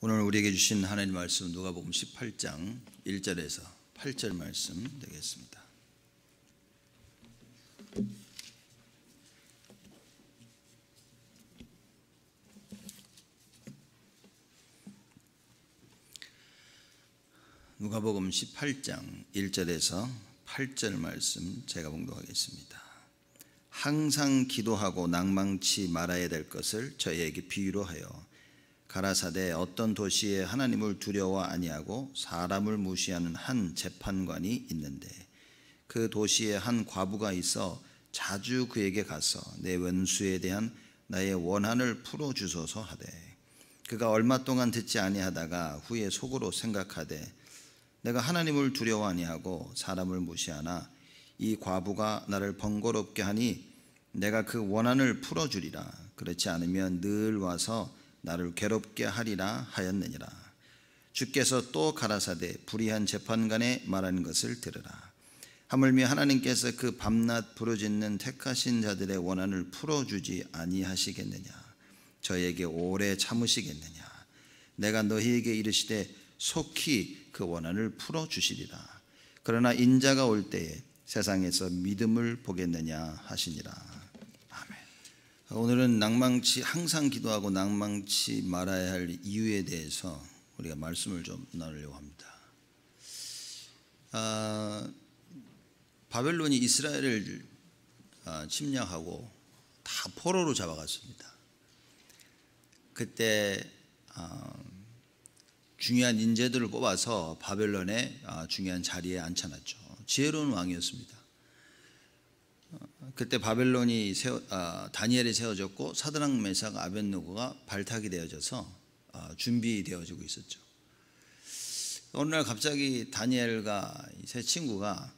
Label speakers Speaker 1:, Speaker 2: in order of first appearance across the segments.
Speaker 1: 오늘 우리에게 주신 하나님 말씀 누가복음 18장 1절에서 8절 말씀 되겠습니다. 누가복음 18장 1절에서 8절 말씀 제가 봉독하겠습니다. 항상 기도하고 낭망치 말아야 될 것을 저희에게 비유로 하여 가라사대 어떤 도시에 하나님을 두려워 아니하고 사람을 무시하는 한 재판관이 있는데 그 도시에 한 과부가 있어 자주 그에게 가서 내 원수에 대한 나의 원한을 풀어주소서 하되 그가 얼마 동안 듣지 아니하다가 후에 속으로 생각하되 내가 하나님을 두려워 아니하고 사람을 무시하나 이 과부가 나를 번거롭게 하니 내가 그 원한을 풀어주리라. 그렇지 않으면 늘 와서 나를 괴롭게 하리라 하였느니라. 주께서 또 가라사대 불의한 재판관에 말한 것을 들으라. 하물며 하나님께서 그 밤낮 부르짖는 택하신 자들의 원한을 풀어주지 아니하시겠느냐. 저에게 오래 참으시겠느냐. 내가 너희에게 이르시되 속히 그 원한을 풀어주시리라. 그러나 인자가 올 때에 세상에서 믿음을 보겠느냐 하시니라. 오늘은 항상 기도하고 낭망치 말아야 할 이유에 대해서 우리가 말씀을 좀 나누려고 합니다. 바벨론이 이스라엘을 침략하고 다 포로로 잡아갔습니다. 그때 중요한 인재들을 뽑아서 바벨론의 중요한 자리에 앉혀놨죠. 지혜로운 왕이었습니다. 그때 바벨론이 다니엘이 세워졌고 사드락 메삭 아벳느고가 발탁이 되어져서 준비되어지고 있었죠. 어느 날 갑자기 다니엘과 세 친구가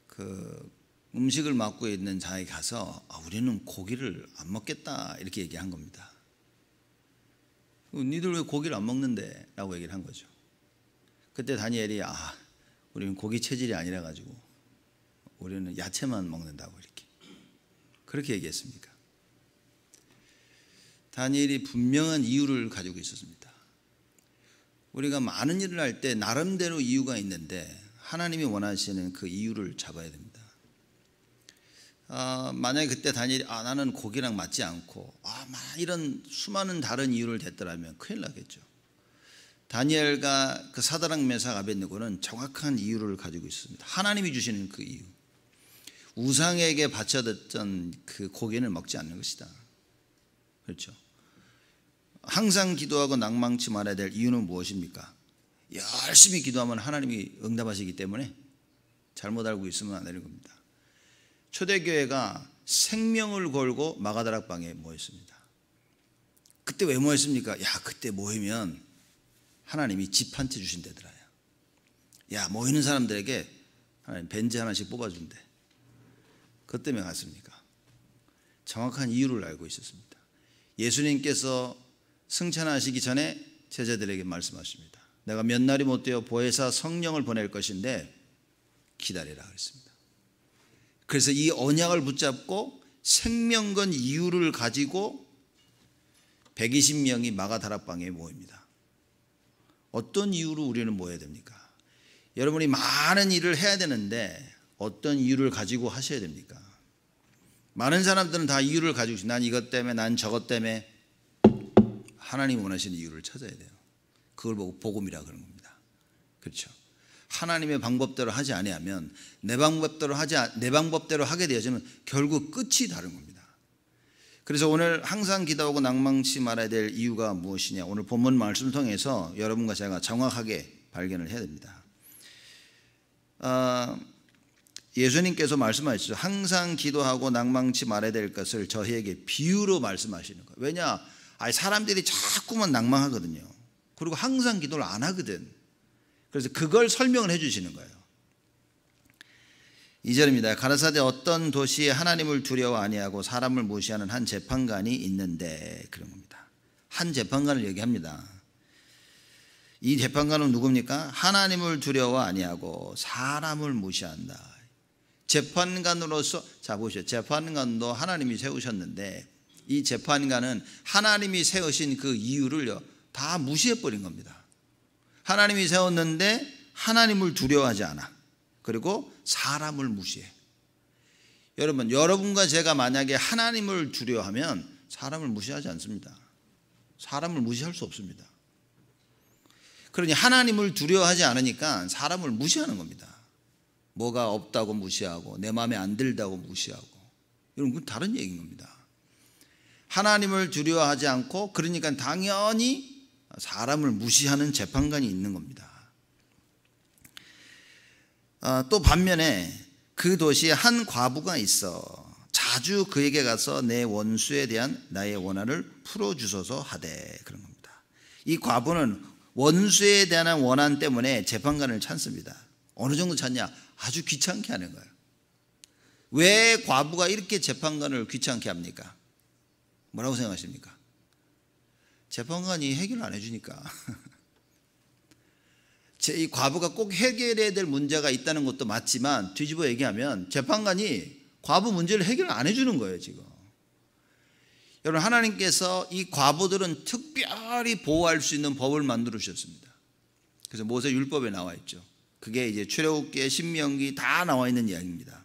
Speaker 1: 그 음식을 맡고 있는 자에 가서 우리는 고기를 안 먹겠다 이렇게 얘기한 겁니다. 니들 왜 고기를 안 먹는데? 라고 얘기를 한 거죠. 그때 다니엘이 우리는 고기 체질이 아니라 가지고 우리는 야채만 먹는다고 그렇게 얘기했습니까? 다니엘이 분명한 이유를 가지고 있었습니다. 우리가 많은 일을 할 때 나름대로 이유가 있는데 하나님이 원하시는 그 이유를 잡아야 됩니다. 만약에 그때 다니엘이 나는 고기랑 맞지 않고 이런 수많은 다른 이유를 댔더라면 큰일 나겠죠. 다니엘과 그 사드락 메삭 아벳느고는 정확한 이유를 가지고 있습니다. 하나님이 주시는 그 이유. 우상에게 바쳐졌던 그 고기는 먹지 않는 것이다. 그렇죠. 항상 기도하고 낭망치 말아야 될 이유는 무엇입니까? 열심히 기도하면 하나님이 응답하시기 때문에 잘못 알고 있으면 안 되는 겁니다. 초대교회가 생명을 걸고 마가다락방에 모였습니다. 그때 왜 모였습니까? 그때 모이면 하나님이 집 한 채 주신다더라요. 모이는 사람들에게 하나님 벤츠 하나씩 뽑아준대. 그것 때문에 갔습니까? 정확한 이유를 알고 있었습니다. 예수님께서 승천하시기 전에 제자들에게 말씀하십니다. 내가 몇 날이 못되어 보혜사 성령을 보낼 것인데 기다리라 그랬습니다. 그래서 이 언약을 붙잡고 생명건 이유를 가지고 120명이 마가다락방에 모입니다. 어떤 이유로 우리는 모여야 됩니까? 여러분이 많은 일을 해야 되는데 어떤 이유를 가지고 하셔야 됩니까? 많은 사람들은 다 이유를 가지고 있어요. 난 이것 때문에, 난 저것 때문에. 하나님 원하시는 이유를 찾아야 돼요. 그걸 보고 복음이라 그런 겁니다. 그렇죠? 하나님의 방법대로 하지 아니하면 내 방법대로 하게 되어지면 결국 끝이 다른 겁니다. 그래서 오늘 항상 기도하고 낭망치 말아야 될 이유가 무엇이냐? 오늘 본문 말씀을 통해서 여러분과 제가 정확하게 발견을 해야 됩니다. 예수님께서 말씀하시죠. 항상 기도하고 낭망치 말아야 될 것을 저희에게 비유로 말씀하시는 거예요. 왜냐? 사람들이 자꾸만 낭망하거든요. 그리고 항상 기도를 안 하거든. 그래서 그걸 설명을 해 주시는 거예요. 2절입니다. 가라사대 어떤 도시에 하나님을 두려워 아니하고 사람을 무시하는 한 재판관이 있는데 그런 겁니다. 한 재판관을 얘기합니다. 이 재판관은 누굽니까? 하나님을 두려워 아니하고 사람을 무시한다. 재판관으로서 보시죠. 재판관도 하나님이 세우셨는데 이 재판관은 하나님이 세우신 그 이유를 다 무시해버린 겁니다. 하나님이 세웠는데 하나님을 두려워하지 않아. 그리고 사람을 무시해. 여러분과 제가 만약에 하나님을 두려워하면 사람을 무시하지 않습니다. 사람을 무시할 수 없습니다. 그러니 하나님을 두려워하지 않으니까 사람을 무시하는 겁니다. 뭐가 없다고 무시하고 내 마음에 안 들다고 무시하고, 이런 건 다른 얘기인 겁니다. 하나님을 두려워하지 않고 그러니까 당연히 사람을 무시하는 재판관이 있는 겁니다. 또 반면에 그 도시에 한 과부가 있어 자주 그에게 가서 내 원수에 대한 나의 원한을 풀어주소서 하되, 그런 겁니다. 이 과부는 원수에 대한 원한 때문에 재판관을 찾습니다. 어느 정도 찾냐? 아주 귀찮게 하는 거예요. 왜 과부가 이렇게 재판관을 귀찮게 합니까? 뭐라고 생각하십니까? 재판관이 해결 안 해주니까. 이 과부가 꼭 해결해야 될 문제가 있다는 것도 맞지만 뒤집어 얘기하면 재판관이 과부 문제를 해결 안 해주는 거예요 지금. 여러분, 하나님께서 이 과부들은 특별히 보호할 수 있는 법을 만들어 주셨습니다. 그래서 모세 율법에 나와 있죠. 그게 이제 출애굽기, 신명기 다 나와 있는 이야기입니다.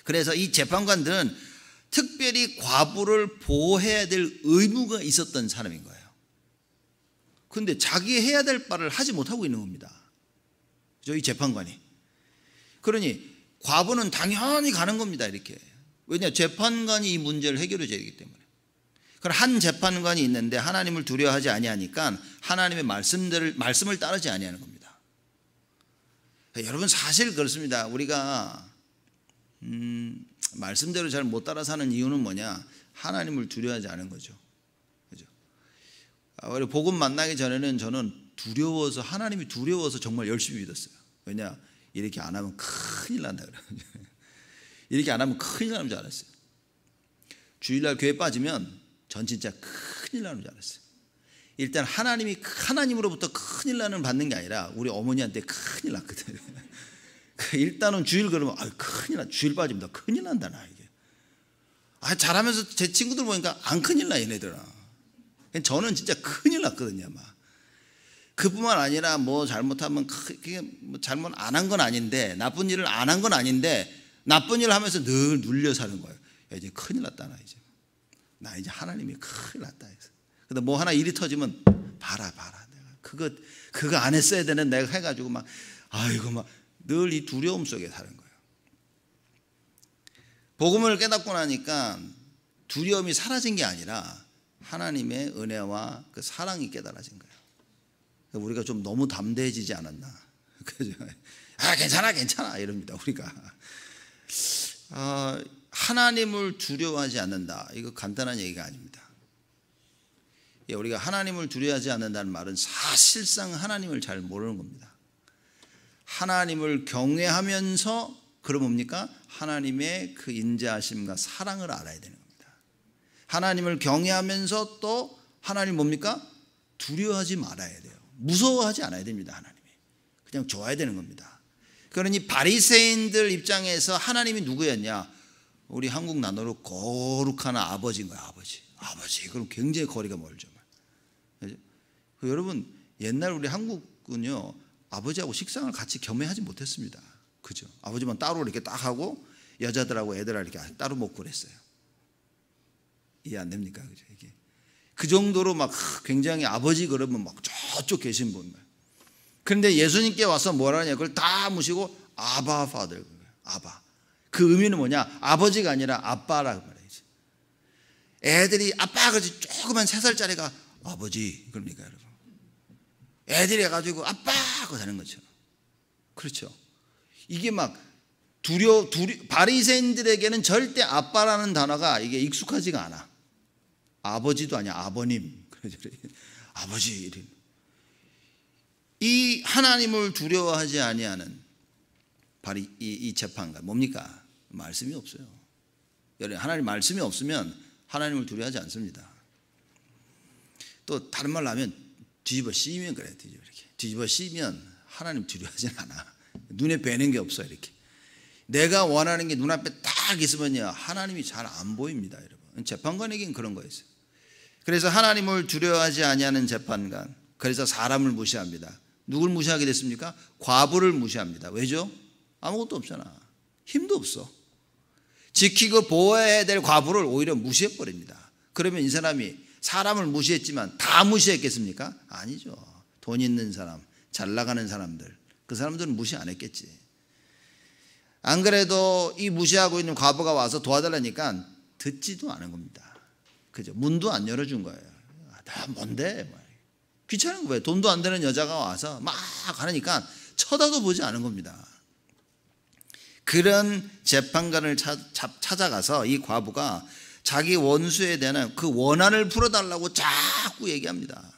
Speaker 1: 그래서 이 재판관들은 특별히 과부를 보호해야 될 의무가 있었던 사람인 거예요. 그런데 자기 해야 될 바를 하지 못하고 있는 겁니다. 이 재판관이. 그러니 과부는 당연히 가는 겁니다. 이렇게. 왜냐? 재판관이 이 문제를 해결해 줘야 되기 때문에. 그럼 한 재판관이 있는데 하나님을 두려워하지 아니하니까 하나님의 말씀을 따르지 아니하는 겁니다. 여러분, 사실 그렇습니다. 우리가 말씀대로 잘 못 따라 사는 이유는 뭐냐? 하나님을 두려워하지 않은 거죠. 그죠? 우리 복음 만나기 전에는 저는 두려워서, 하나님이 두려워서 정말 열심히 믿었어요. 왜냐? 이렇게 안 하면 큰일 난다 그래요. 이렇게 안 하면 큰일 나는 줄 알았어요. 주일날 교회 빠지면 전 진짜 큰일 나는 줄 알았어요. 일단 하나님으로부터 큰일 나는 받는 게 아니라 우리 어머니한테 큰일 났거든요. 일단은 주일 그러면 큰일 나, 주일 빠지면 나 큰일 난다 나 이게. 잘하면서 제 친구들 보니까 안 큰일 나 얘네들은. 저는 진짜 큰일 났거든요 막. 그뿐만 아니라 뭐 잘못하면 그게 뭐 잘못 안 한 건 아닌데, 나쁜 일을 안 한 건 아닌데 나쁜 일을 하면서 늘 눌려 사는 거예요. 야, 이제 큰일 났다 나 이제. 나 이제 하나님이 큰일 났다 해서. 근데 뭐 하나 일이 터지면 봐라 내가 그거 안 했어야 되는 내가 해가지고 막 막 늘 이 두려움 속에 사는 거예요. 복음을 깨닫고 나니까 두려움이 사라진 게 아니라 하나님의 은혜와 그 사랑이 깨달아진 거예요. 우리가 좀 너무 담대해지지 않았나? 그죠? 괜찮아 이럽니다 우리가. 하나님을 두려워하지 않는다, 이거 간단한 얘기가 아닙니다. 우리가 하나님을 두려워하지 않는다는 말은 사실상 하나님을 잘 모르는 겁니다. 하나님을 경외하면서 그럼 뭡니까? 하나님의 그 인자하심과 사랑을 알아야 되는 겁니다. 하나님을 경외하면서 또 하나님 뭡니까? 두려워하지 말아야 돼요. 무서워하지 않아야 됩니다. 하나님이 그냥 좋아야 되는 겁니다. 그러니 바리새인들 입장에서 하나님이 누구였냐? 우리 한국 단어로 거룩한 아버지인 거야. 아버지. 그럼 굉장히 거리가 멀죠. 여러분, 옛날 우리 한국은요 아버지하고 식상을 같이 겸해하지 못했습니다. 그죠? 아버지만 따로 이렇게 딱 하고 여자들하고 애들하고 이렇게 따로 먹고 그랬어요. 이해 안 됩니까? 그죠? 이게 그 정도로 막 굉장히 아버지 그러면 막 저쪽 계신 분. 그런데 예수님께 와서 뭐라 하냐? 그걸 다 무시고 아바 파더, 아바. 그 의미는 뭐냐? 아버지가 아니라 아빠라고 말해야지. 애들이 아빠 그지 조그만 3살짜리가 아버지 그럽니까 여러분? 애들이 해가지고 아빠 하고 사는 것처럼. 그렇죠? 이게 막 바리새인들에게는 절대 아빠라는 단어가 이게 익숙하지가 않아. 아버지도 아니야, 아버님. 아버지 이름. 이 하나님을 두려워하지 아니하는 이 재판관 뭡니까? 말씀이 없어요. 여러분, 하나님 말씀이 없으면 하나님을 두려워하지 않습니다. 또 다른 말로 하면 뒤집어 씌우면 그래. 뒤집어 씌우면 하나님 두려워하진 않아. 눈에 뵈는 게 없어. 이렇게 내가 원하는 게 눈앞에 딱 있으면요 하나님이 잘 안 보입니다. 여러분, 재판관에게는 그런 거였어요. 그래서 하나님을 두려워하지 아니하는 재판관, 그래서 사람을 무시합니다. 누굴 무시하게 됐습니까? 과부를 무시합니다. 왜죠? 아무것도 없잖아. 힘도 없어. 지키고 보호해야 될 과부를 오히려 무시해버립니다. 그러면 이 사람이 사람을 무시했지만 다 무시했겠습니까? 아니죠. 돈 있는 사람, 잘 나가는 사람들, 그 사람들은 무시 안 했겠지. 안 그래도 이 무시하고 있는 과부가 와서 도와달라니까 듣지도 않은 겁니다. 그죠? 문도 안 열어준 거예요. 나 뭔데? 귀찮은 거예요. 돈도 안 되는 여자가 와서 막 하니까 쳐다도 보지 않은 겁니다. 그런 재판관을 찾아가서 이 과부가 자기 원수에 대한 그 원한을 풀어달라고 자꾸 얘기합니다.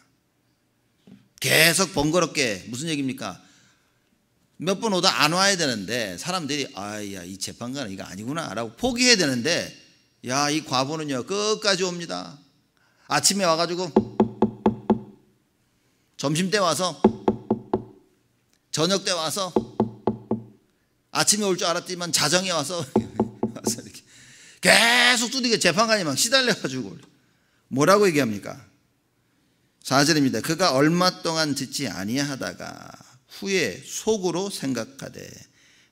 Speaker 1: 계속 번거롭게. 무슨 얘기입니까? 몇 번 오다 안 와야 되는데 사람들이 아야 이 재판관은 이거 아니구나 라고 포기해야 되는데, 야, 이 과부는요 끝까지 옵니다. 아침에 와가지고 점심때 와서 저녁 때 와서 아침에 올 줄 알았지만 자정에 와서 이렇게 계속 두드겨. 재판관이 막 시달려가지고 뭐라고 얘기합니까? 4절입니다. 그가 얼마 동안 듣지 아니하다가 후에 속으로 생각하되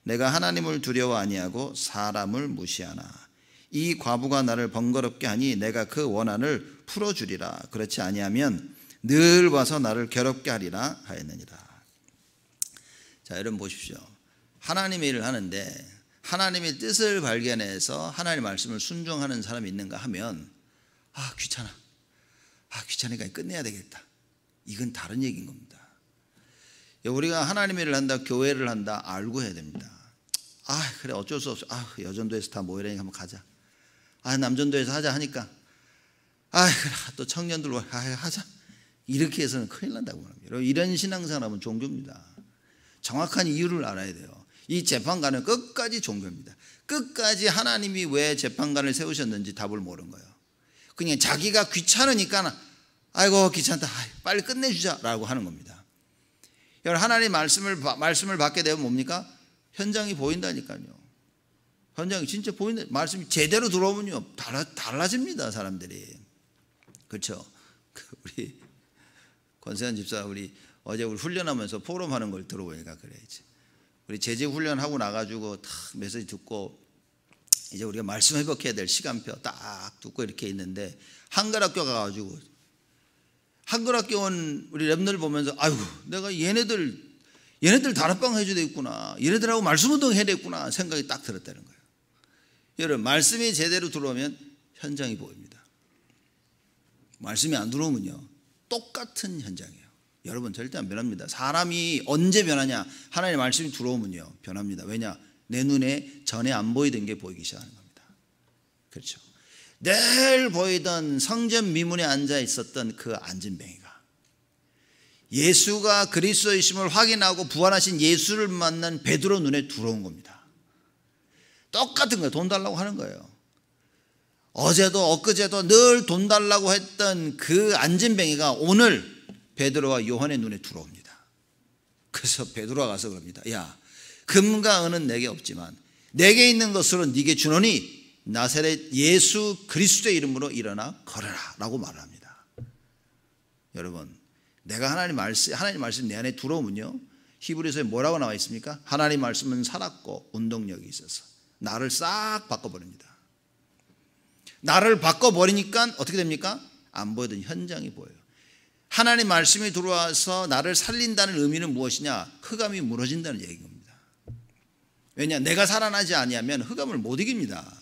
Speaker 1: 내가 하나님을 두려워 아니하고 사람을 무시하나 이 과부가 나를 번거롭게 하니 내가 그 원한을 풀어주리라. 그렇지 아니하면 늘 와서 나를 괴롭게 하리라 하였느니라. 자, 여러분 보십시오. 하나님의 일을 하는데 하나님의 뜻을 발견해서 하나님의 말씀을 순종하는 사람이 있는가 하면 귀찮아. 귀찮으니까 끝내야 되겠다. 이건 다른 얘기인 겁니다. 우리가 하나님의 일을 한다, 교회를 한다 알고 해야 됩니다. 그래 어쩔 수 없어. 여전도에서 다 모이라니까 한번 가자. 남전도에서 하자 하니까 그래 또 청년들 하자. 이렇게 해서는 큰일 난다고 합니다. 여러분, 이런 신앙생활하면 종교입니다. 정확한 이유를 알아야 돼요. 이 재판관은 끝까지 종교입니다. 끝까지 하나님이 왜 재판관을 세우셨는지 답을 모르는 거예요. 그냥 자기가 귀찮으니까 아이고 귀찮다, 빨리 끝내주자라고 하는 겁니다. 여러분, 하나님 말씀을 받게 되면 뭡니까? 현장이 보인다니까요. 현장이 진짜 보인다. 말씀이 제대로 들어오면요 달라집니다, 사람들이. 그렇죠? 우리 권세현 집사 어제 우리 훈련하면서 포럼하는 걸 들어보니까 그래야지. 우리 제재 훈련하고 나가지고 탁 메시지 듣고 이제 우리가 말씀 회복해야 될 시간표 딱 듣고 이렇게 있는데 한글학교 가가지고 한글학교 온 우리 랩들 보면서 아이고 내가 얘네들 단합방 해줘야 되겠구나, 얘네들하고 말씀운동 해야 되겠구나 생각이 딱 들었다는 거예요. 여러분, 말씀이 제대로 들어오면 현장이 보입니다. 말씀이 안 들어오면요 똑같은 현장이에요. 여러분, 절대 안 변합니다. 사람이 언제 변하냐? 하나님의 말씀이 들어오면요 변합니다. 왜냐? 내 눈에 전에 안 보이던 게 보이기 시작하는 겁니다. 그렇죠? 늘 보이던 성전 미문에 앉아 있었던 그 안진뱅이가 예수가 그리스도이심을 확인하고 부활하신 예수를 만난 베드로 눈에 들어온 겁니다. 똑같은 거예요. 돈 달라고 하는 거예요. 어제도 엊그제도 늘 돈 달라고 했던 그 안진뱅이가 오늘 베드로와 요한의 눈에 들어옵니다. 그래서 베드로가 가서 그럽니다. 야, 금과 은은 내게 없지만 내게 있는 것으로 네게 주노니 나사렛 예수 그리스도의 이름으로 일어나 걸어라 라고 말을 합니다. 여러분, 내가 하나님 말씀 내 안에 들어오면요 히브리서에 뭐라고 나와 있습니까? 하나님 말씀은 살았고 운동력이 있어서 나를 싹 바꿔버립니다. 나를 바꿔버리니까 어떻게 됩니까? 안 보이던 현장이 보여요. 하나님 말씀이 들어와서 나를 살린다는 의미는 무엇이냐? 흑암이 무너진다는 얘기인 겁니다. 왜냐? 내가 살아나지 아니하면 흑암을 못 이깁니다.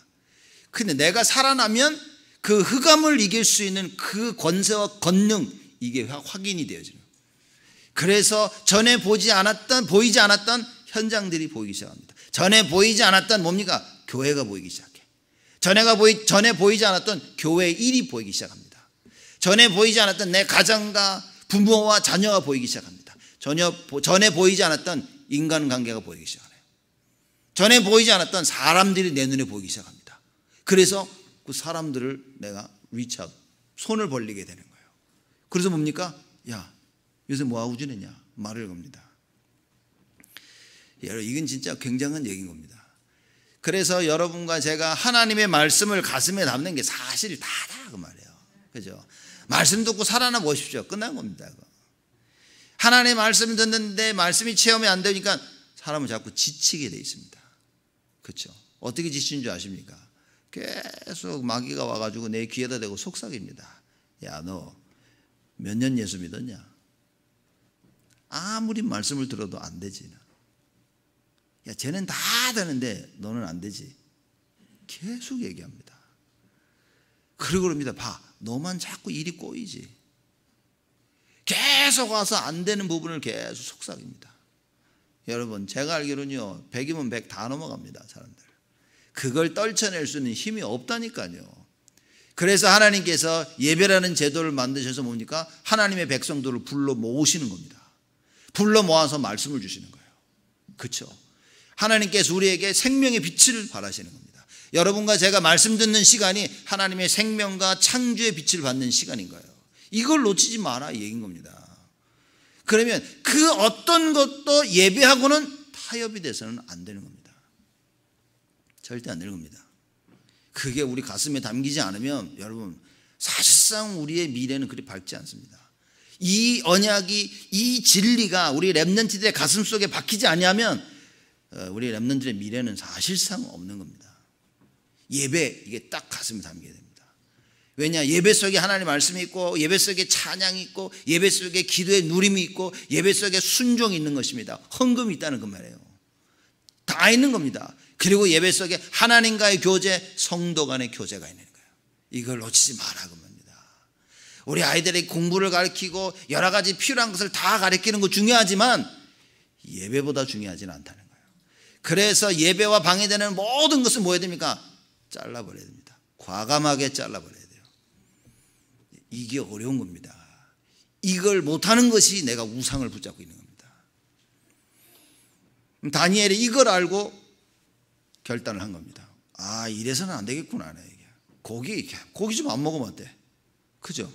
Speaker 1: 근데 내가 살아나면 그 흑암을 이길 수 있는 그 권세와 권능, 이게 확인이 되어지는 거예요. 그래서 전에 보이지 않았던 현장들이 보이기 시작합니다. 전에 보이지 않았던 뭡니까? 교회가 보이기 시작해. 전에 보이지 않았던 교회의 일이 보이기 시작합니다. 전에 보이지 않았던 내 가정과 부모와 자녀가 보이기 시작합니다. 전에 보이지 않았던 인간관계가 보이기 시작해요. 전에 보이지 않았던 사람들이 내 눈에 보이기 시작합니다. 그래서 그 사람들을 내가 리치아웃, 손을 벌리게 되는 거예요. 그래서 뭡니까? 야, 요새 뭐하고 지내냐? 말을 겁니다. 여러분, 이건 진짜 굉장한 얘기인 겁니다. 그래서 여러분과 제가 하나님의 말씀을 가슴에 담는 게 사실 다다 그 말이에요. 그죠? 말씀 듣고 살아나 보십시오. 끝난 겁니다. 하나님의 말씀 듣는데 말씀이 체험이 안 되니까 사람은 자꾸 지치게 돼 있습니다. 그렇죠? 어떻게 지치는 줄 아십니까? 계속 마귀가 와가지고 내 귀에다 대고 속삭입니다. 야, 너 몇 년 예수 믿었냐? 아무리 말씀을 들어도 안 되지. 야, 쟤는 다 되는데 너는 안 되지. 계속 얘기합니다. 그리고 그럽니다. 봐, 너만 자꾸 일이 꼬이지. 계속 와서 안 되는 부분을 계속 속삭입니다. 여러분, 제가 알기로는요, 100이면 100 다 넘어갑니다, 사람들. 그걸 떨쳐낼 수 있는 힘이 없다니까요. 그래서 하나님께서 예배라는 제도를 만드셔서 뭡니까? 하나님의 백성들을 불러 모으시는 겁니다. 불러 모아서 말씀을 주시는 거예요. 그렇죠? 하나님께서 우리에게 생명의 빛을 발하시는 겁니다. 여러분과 제가 말씀 듣는 시간이 하나님의 생명과 창조의 빛을 받는 시간인 거예요. 이걸 놓치지 마라 이 얘기인 겁니다. 그러면 그 어떤 것도 예배하고는 타협이 돼서는 안 되는 겁니다. 절대 안 되는 겁니다. 그게 우리 가슴에 담기지 않으면 여러분 사실상 우리의 미래는 그리 밝지 않습니다. 이 언약이, 이 진리가 우리 렘넌트들의 가슴 속에 박히지 않으면 우리 렘넌트들의 미래는 사실상 없는 겁니다. 예배, 이게 딱 가슴에 담겨야 됩니다. 왜냐? 예배 속에 하나님의 말씀이 있고, 예배 속에 찬양이 있고, 예배 속에 기도의 누림이 있고, 예배 속에 순종이 있는 것입니다. 헌금이 있다는 그 말이에요. 다 있는 겁니다. 그리고 예배 속에 하나님과의 교제, 성도 간의 교제가 있는 거예요. 이걸 놓치지 마라 그 말입니다. 우리 아이들에게 공부를 가르치고 여러 가지 필요한 것을 다 가르치는 거 중요하지만 예배보다 중요하지는 않다는 거예요. 그래서 예배와 방해되는 모든 것을 뭐 해야 됩니까? 잘라버려야 됩니다. 과감하게 잘라버려야 돼요. 이게 어려운 겁니다. 이걸 못하는 것이 내가 우상을 붙잡고 있는 겁니다. 다니엘이 이걸 알고 결단을 한 겁니다. 아, 이래서는 안 되겠구나. 고기 좀 안 먹으면 어때? 그죠?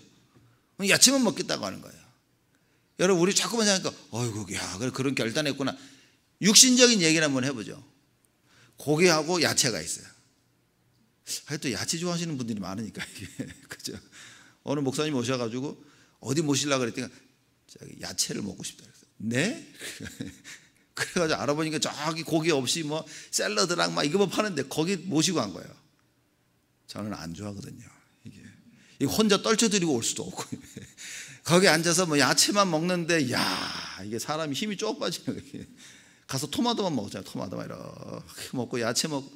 Speaker 1: 야채만 먹겠다고 하는 거예요. 여러분, 우리 자꾸만 생각하니까 어이구, 야, 그런 결단했구나. 육신적인 얘기를 한번 해보죠. 고기하고 야채가 있어요. 하여튼 야채 좋아하시는 분들이 많으니까 이게 그죠? 어느 목사님 오셔가지고 어디 모시려고 그랬더니 야채를 먹고 싶다 그랬어요. 네? 그래가지고 알아보니까 저기 고기 없이 뭐 샐러드랑 막 이거만 파는데 거기 모시고 간 거예요. 저는 안 좋아하거든요. 이게 혼자 떨쳐드리고 올 수도 없고 거기 앉아서 뭐 야채만 먹는데 야, 이게 사람이 힘이 쭉 빠지는 거예요. 가서 토마토만 먹잖아요. 토마토만 이렇게 먹고 야채 먹고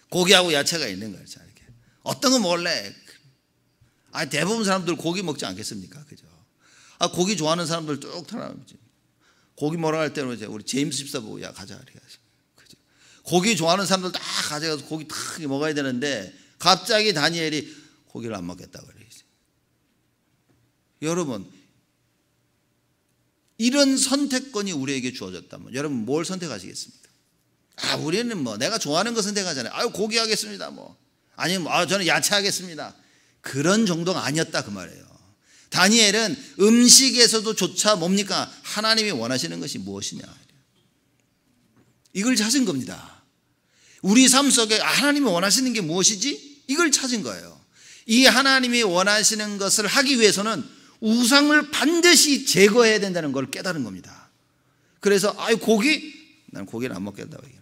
Speaker 1: 고기하고 야채가 있는 거예요. 이렇게 어떤 거 먹을래? 아니, 대부분 사람들 고기 먹지 않겠습니까? 그죠? 아, 고기 좋아하는 사람들 쭉 털어놔야지. 고기 먹으러 갈 때는 이제 우리 제임스 집사 보고 야 가자 이렇게 하죠. 그죠? 고기 좋아하는 사람들 다 가져가서 고기 탁 먹어야 되는데 갑자기 다니엘이 고기를 안 먹겠다고 그래요. 여러분, 이런 선택권이 우리에게 주어졌다면 여러분 뭘 선택하시겠습니까? 아, 우리는 뭐 내가 좋아하는 거 선택하잖아요. 아유, 고기 하겠습니다. 뭐 아니면 저는 야채 하겠습니다. 그런 정도가 아니었다 그 말이에요. 다니엘은 음식에서도 조차 뭡니까? 하나님이 원하시는 것이 무엇이냐, 이걸 찾은 겁니다. 우리 삶 속에 하나님이 원하시는 게 무엇이지? 이걸 찾은 거예요. 이 하나님이 원하시는 것을 하기 위해서는 우상을 반드시 제거해야 된다는 걸 깨달은 겁니다. 그래서 난 고기를 안 먹겠다고 얘기해요.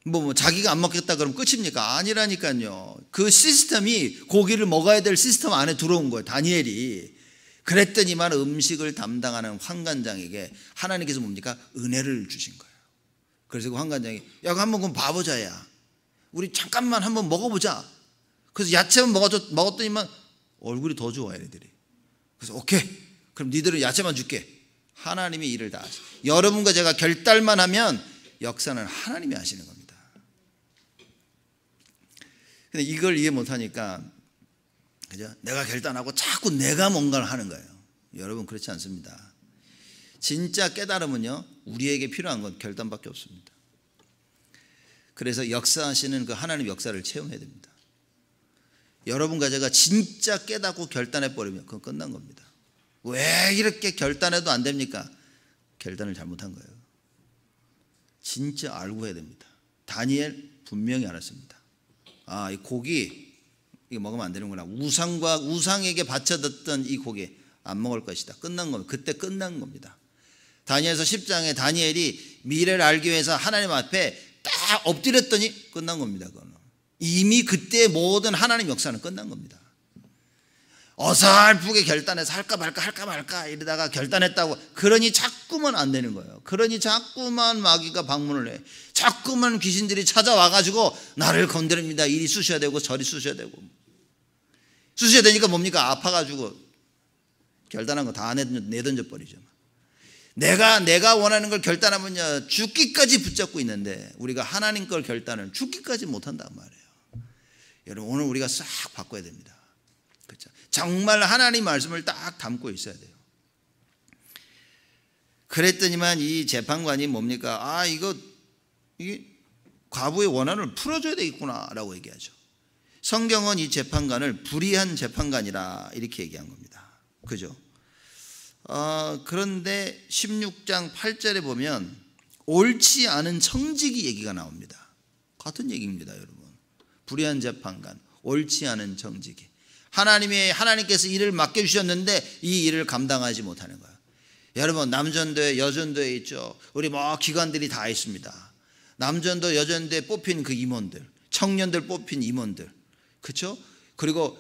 Speaker 1: 뭐 자기가 안 먹겠다 그러면 끝입니까? 아니라니까요. 그 시스템이 고기를 먹어야 될 시스템 안에 들어온 거예요. 다니엘이. 그랬더니만 음식을 담당하는 환관장에게 하나님께서 뭡니까? 은혜를 주신 거예요. 그래서 그 환관장이 야, 한번 그럼 봐보자. 야, 우리 잠깐만 한번 먹어보자. 그래서 야채만 먹었더니만 얼굴이 더 좋아 얘네들이. 그래서 오케이, 그럼 니들은 야채만 줄게. 하나님이 일을 다 하시죠. 여러분과 제가 결단만 하면 역사는 하나님이 하시는 겁니다. 근데 이걸 이해 못하니까 그죠? 내가 결단하고 자꾸 내가 뭔가를 하는 거예요. 여러분, 그렇지 않습니다. 진짜 깨달음은요, 우리에게 필요한 건 결단밖에 없습니다. 그래서 역사하시는 그 하나님 역사를 체험해야 됩니다. 여러분과 제가 진짜 깨닫고 결단해버리면 그건 끝난 겁니다. 왜 이렇게 결단해도 안 됩니까? 결단을 잘못한 거예요. 진짜 알고 해야 됩니다. 다니엘 분명히 알았습니다. 아, 이 고기 이거 먹으면 안 되는구나. 우상에게 바쳐졌던 이 고기 안 먹을 것이다. 끝난 겁니다. 그때 끝난 겁니다. 다니엘서 10장에 다니엘이 미래를 알기 위해서 하나님 앞에 딱 엎드렸더니 끝난 겁니다. 그거는. 이미 그때 모든 하나님 역사는 끝난 겁니다. 어설프게 결단해서 할까 말까 이러다가 결단했다고 그러니 자꾸만 안 되는 거예요. 그러니 자꾸만 마귀가 방문을 해. 자꾸만 귀신들이 찾아와가지고 나를 건드립니다. 이리 쑤셔야 되고 저리 쑤셔야 되고. 쑤셔야 되니까 뭡니까? 아파가지고 결단한 거 다 내던져 버리죠. 내가 원하는 걸 결단하면요 죽기까지 붙잡고 있는데 우리가 하나님 걸 결단을 죽기까지 못한단 말이에요. 여러분 오늘 우리가 싹 바꿔야 됩니다. 그렇죠? 정말 하나님 말씀을 딱 담고 있어야 돼요. 그랬더니만 이 재판관이 뭡니까? 이게 과부의 원한을 풀어줘야 되겠구나라고 얘기하죠. 성경은 이 재판관을 불의한 재판관이라 이렇게 얘기한 겁니다. 그죠? 그런데 16장 8절에 보면 옳지 않은 청지기 얘기가 나옵니다. 같은 얘기입니다, 여러분. 불의한 재판관, 옳지 않은 청지기. 하나님께서 일을 맡겨주셨는데 이 일을 감당하지 못하는 거예요. 여러분 남전도에 여전도에 있죠. 우리 기관들이 다 있습니다. 남전도 여전도에 뽑힌 그 임원들, 청년들 뽑힌 임원들, 그렇죠? 그리고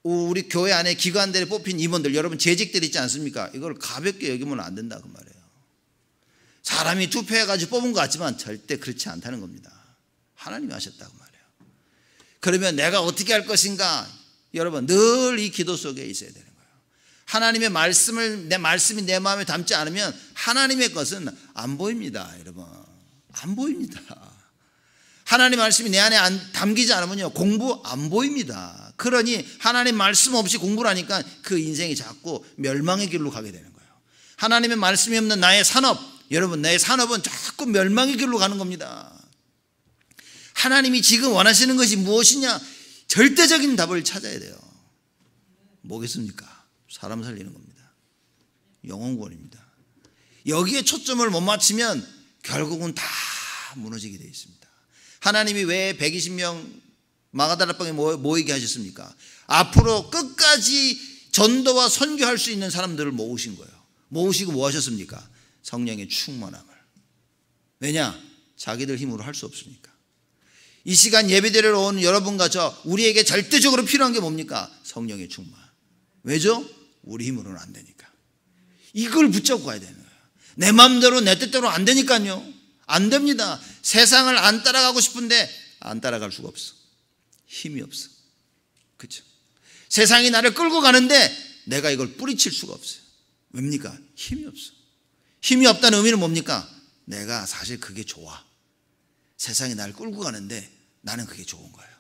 Speaker 1: 우리 교회 안에 기관들에 뽑힌 임원들, 여러분 재직들 있지 않습니까? 이걸 가볍게 여기면 안 된다 그 말이에요. 사람이 투표해가지고 뽑은 것 같지만 절대 그렇지 않다는 겁니다. 하나님이 하셨다고 말이에요. 그러면 내가 어떻게 할 것인가? 여러분 늘 이 기도 속에 있어야 되는 거예요. 하나님의 내 말씀이 내 마음에 담지 않으면 하나님의 것은 안 보입니다. 여러분 안 보입니다. 하나님 말씀이 내 안에 담기지 않으면요 공부 안 보입니다. 그러니 하나님 말씀 없이 공부를 하니까 그 인생이 자꾸 멸망의 길로 가게 되는 거예요. 하나님의 말씀이 없는 나의 산업, 여러분 내 산업은 자꾸 멸망의 길로 가는 겁니다. 하나님이 지금 원하시는 것이 무엇이냐? 절대적인 답을 찾아야 돼요. 뭐겠습니까? 사람 살리는 겁니다. 영혼 구원입니다. 여기에 초점을 못 맞추면 결국은 다 무너지게 되어 있습니다. 하나님이 왜 120명 마가다라방에 모이게 하셨습니까? 앞으로 끝까지 전도와 선교할 수 있는 사람들을 모으신 거예요. 모으시고 뭐 하셨습니까? 성령의 충만함을. 왜냐? 자기들 힘으로 할 수 없으니까. 이 시간 예배드리러 온 여러분과 우리에게 절대적으로 필요한 게 뭡니까? 성령의 충만. 왜죠? 우리 힘으로는 안 되니까. 이걸 붙잡고 가야 되는 거예요. 내 마음대로 내 뜻대로 안 되니까요. 안 됩니다. 세상을 안 따라가고 싶은데 안 따라갈 수가 없어. 힘이 없어. 그렇죠? 세상이 나를 끌고 가는데 내가 이걸 뿌리칠 수가 없어요. 왜입니까? 힘이 없어. 힘이 없다는 의미는 뭡니까? 내가 사실 그게 좋아. 세상이 나를 끌고 가는데 나는 그게 좋은 거예요.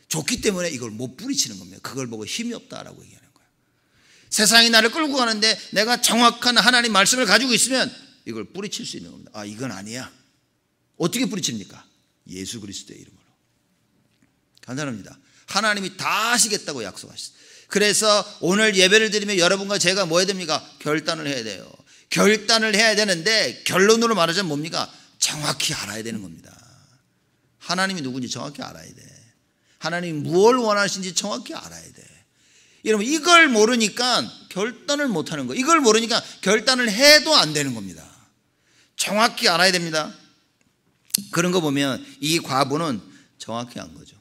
Speaker 1: 좋기 때문에 이걸 못 뿌리치는 겁니다. 그걸 보고 힘이 없다라고 얘기하는 거예요. 세상이 나를 끌고 가는데 내가 정확한 하나님 말씀을 가지고 있으면 이걸 뿌리칠 수 있는 겁니다. 이건 아니야. 어떻게 뿌리칩니까? 예수 그리스도의 이름으로. 간단합니다. 하나님이 다 하시겠다고 약속하셨어요. 그래서 오늘 예배를 드리면 여러분과 제가 뭐 해야 됩니까? 결단을 해야 돼요. 결단을 해야 되는데 결론으로 말하자면 뭡니까? 정확히 알아야 되는 겁니다. 하나님이 누군지 정확히 알아야 돼. 하나님이 무엇을 원하시는지 정확히 알아야 돼. 여러분 이걸 모르니까 결단을 못하는 거예요. 이걸 모르니까 결단을 해도 안 되는 겁니다. 정확히 알아야 됩니다. 그런 거 보면 이 과부는 정확히 안 거죠.